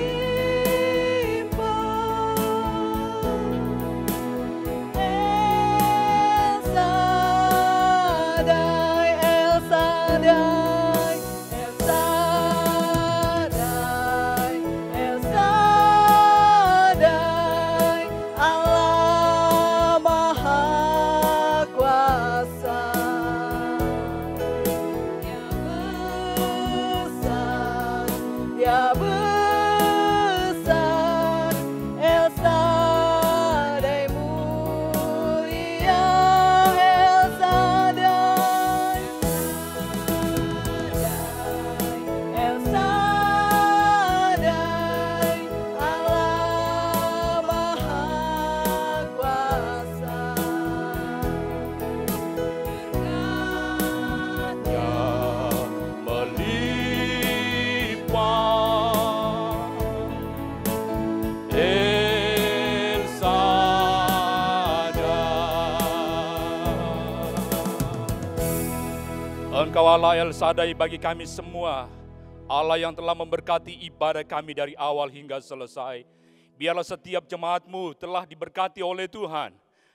El Shaddai, El Shaddai, El Shaddai, El Shaddai, Allah Maha Kuasa. Dia besar, Dia besar, El Shaddai mulia. El Shaddai, El Shaddai, Allah Maha Kuasa. Ya melimpah, El Shaddai. Engkau Allah El Shaddai bagi kami semua, Allah yang telah memberkati ibadah kami dari awal hingga selesai. Biarlah setiap jemaat-Mu telah diberkati oleh Tuhan,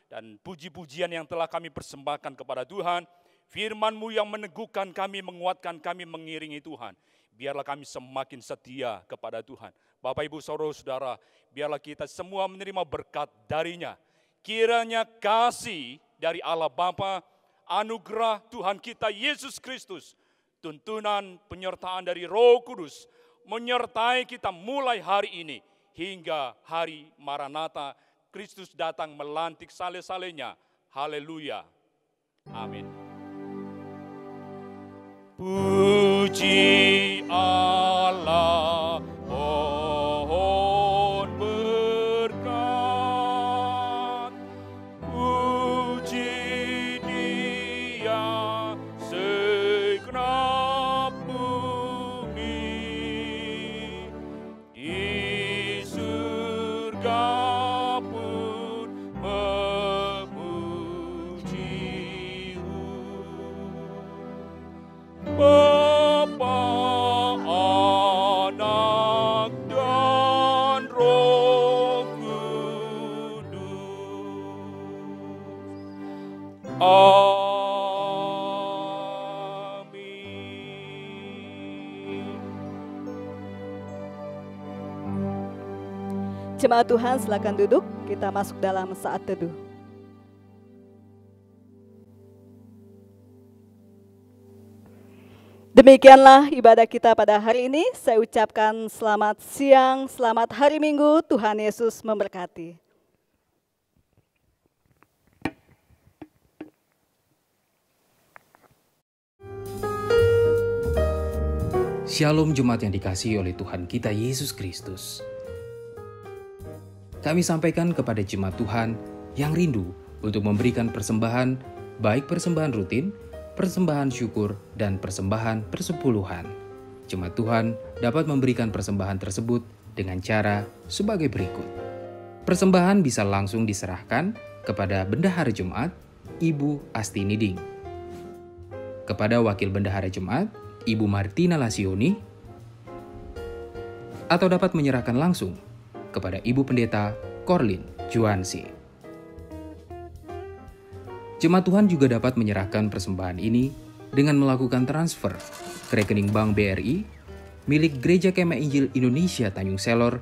dan puji-pujian yang telah kami persembahkan kepada Tuhan, firman-Mu yang meneguhkan kami, menguatkan kami, mengiringi Tuhan. Biarlah kami semakin setia kepada Tuhan. Bapak, Ibu, Saudara-saudara, biarlah kita semua menerima berkat darinya. Kiranya kasih dari Allah Bapa, anugerah Tuhan kita Yesus Kristus, tuntunan penyertaan dari Roh Kudus, menyertai kita mulai hari ini hingga hari Maranatha, Kristus datang melantik sale-salenya. Haleluya. Amin. Puji Allah. Jemaat Tuhan silakan duduk, kita masuk dalam saat teduh. Demikianlah ibadah kita pada hari ini. Saya ucapkan selamat siang, selamat hari Minggu, Tuhan Yesus memberkati. Shalom jemaat yang dikasihi oleh Tuhan kita Yesus Kristus. Kami sampaikan kepada jemaat Tuhan yang rindu untuk memberikan persembahan, baik persembahan rutin, persembahan syukur, dan persembahan persepuluhan. Jemaat Tuhan dapat memberikan persembahan tersebut dengan cara sebagai berikut. Persembahan bisa langsung diserahkan kepada Bendahara Jemaat, Ibu Asti Niding. Kepada Wakil Bendahara Jemaat, Ibu Martina Lasioni, atau dapat menyerahkan langsung kepada Ibu Pendeta Korlin Juansi. Jemaat Tuhan juga dapat menyerahkan persembahan ini dengan melakukan transfer ke rekening Bank BRI milik Gereja Kemah Injil Indonesia Tanjung Selor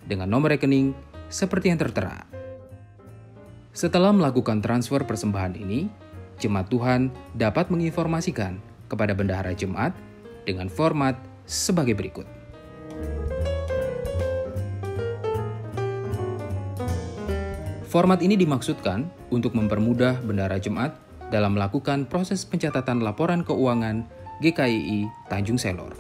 dengan nomor rekening seperti yang tertera. Setelah melakukan transfer persembahan ini, jemaat Tuhan dapat menginformasikan kepada bendahara jemaat dengan format sebagai berikut. Format ini dimaksudkan untuk mempermudah bendahara jemaat dalam melakukan proses pencatatan laporan keuangan GKII Tanjung Selor.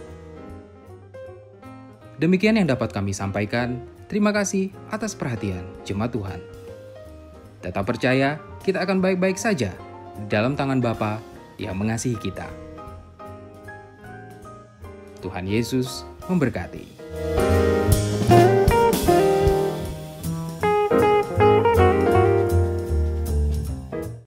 Demikian yang dapat kami sampaikan. Terima kasih atas perhatian jemaat Tuhan. Tetap percaya, kita akan baik-baik saja dalam tangan Bapa yang mengasihi kita. Tuhan Yesus memberkati.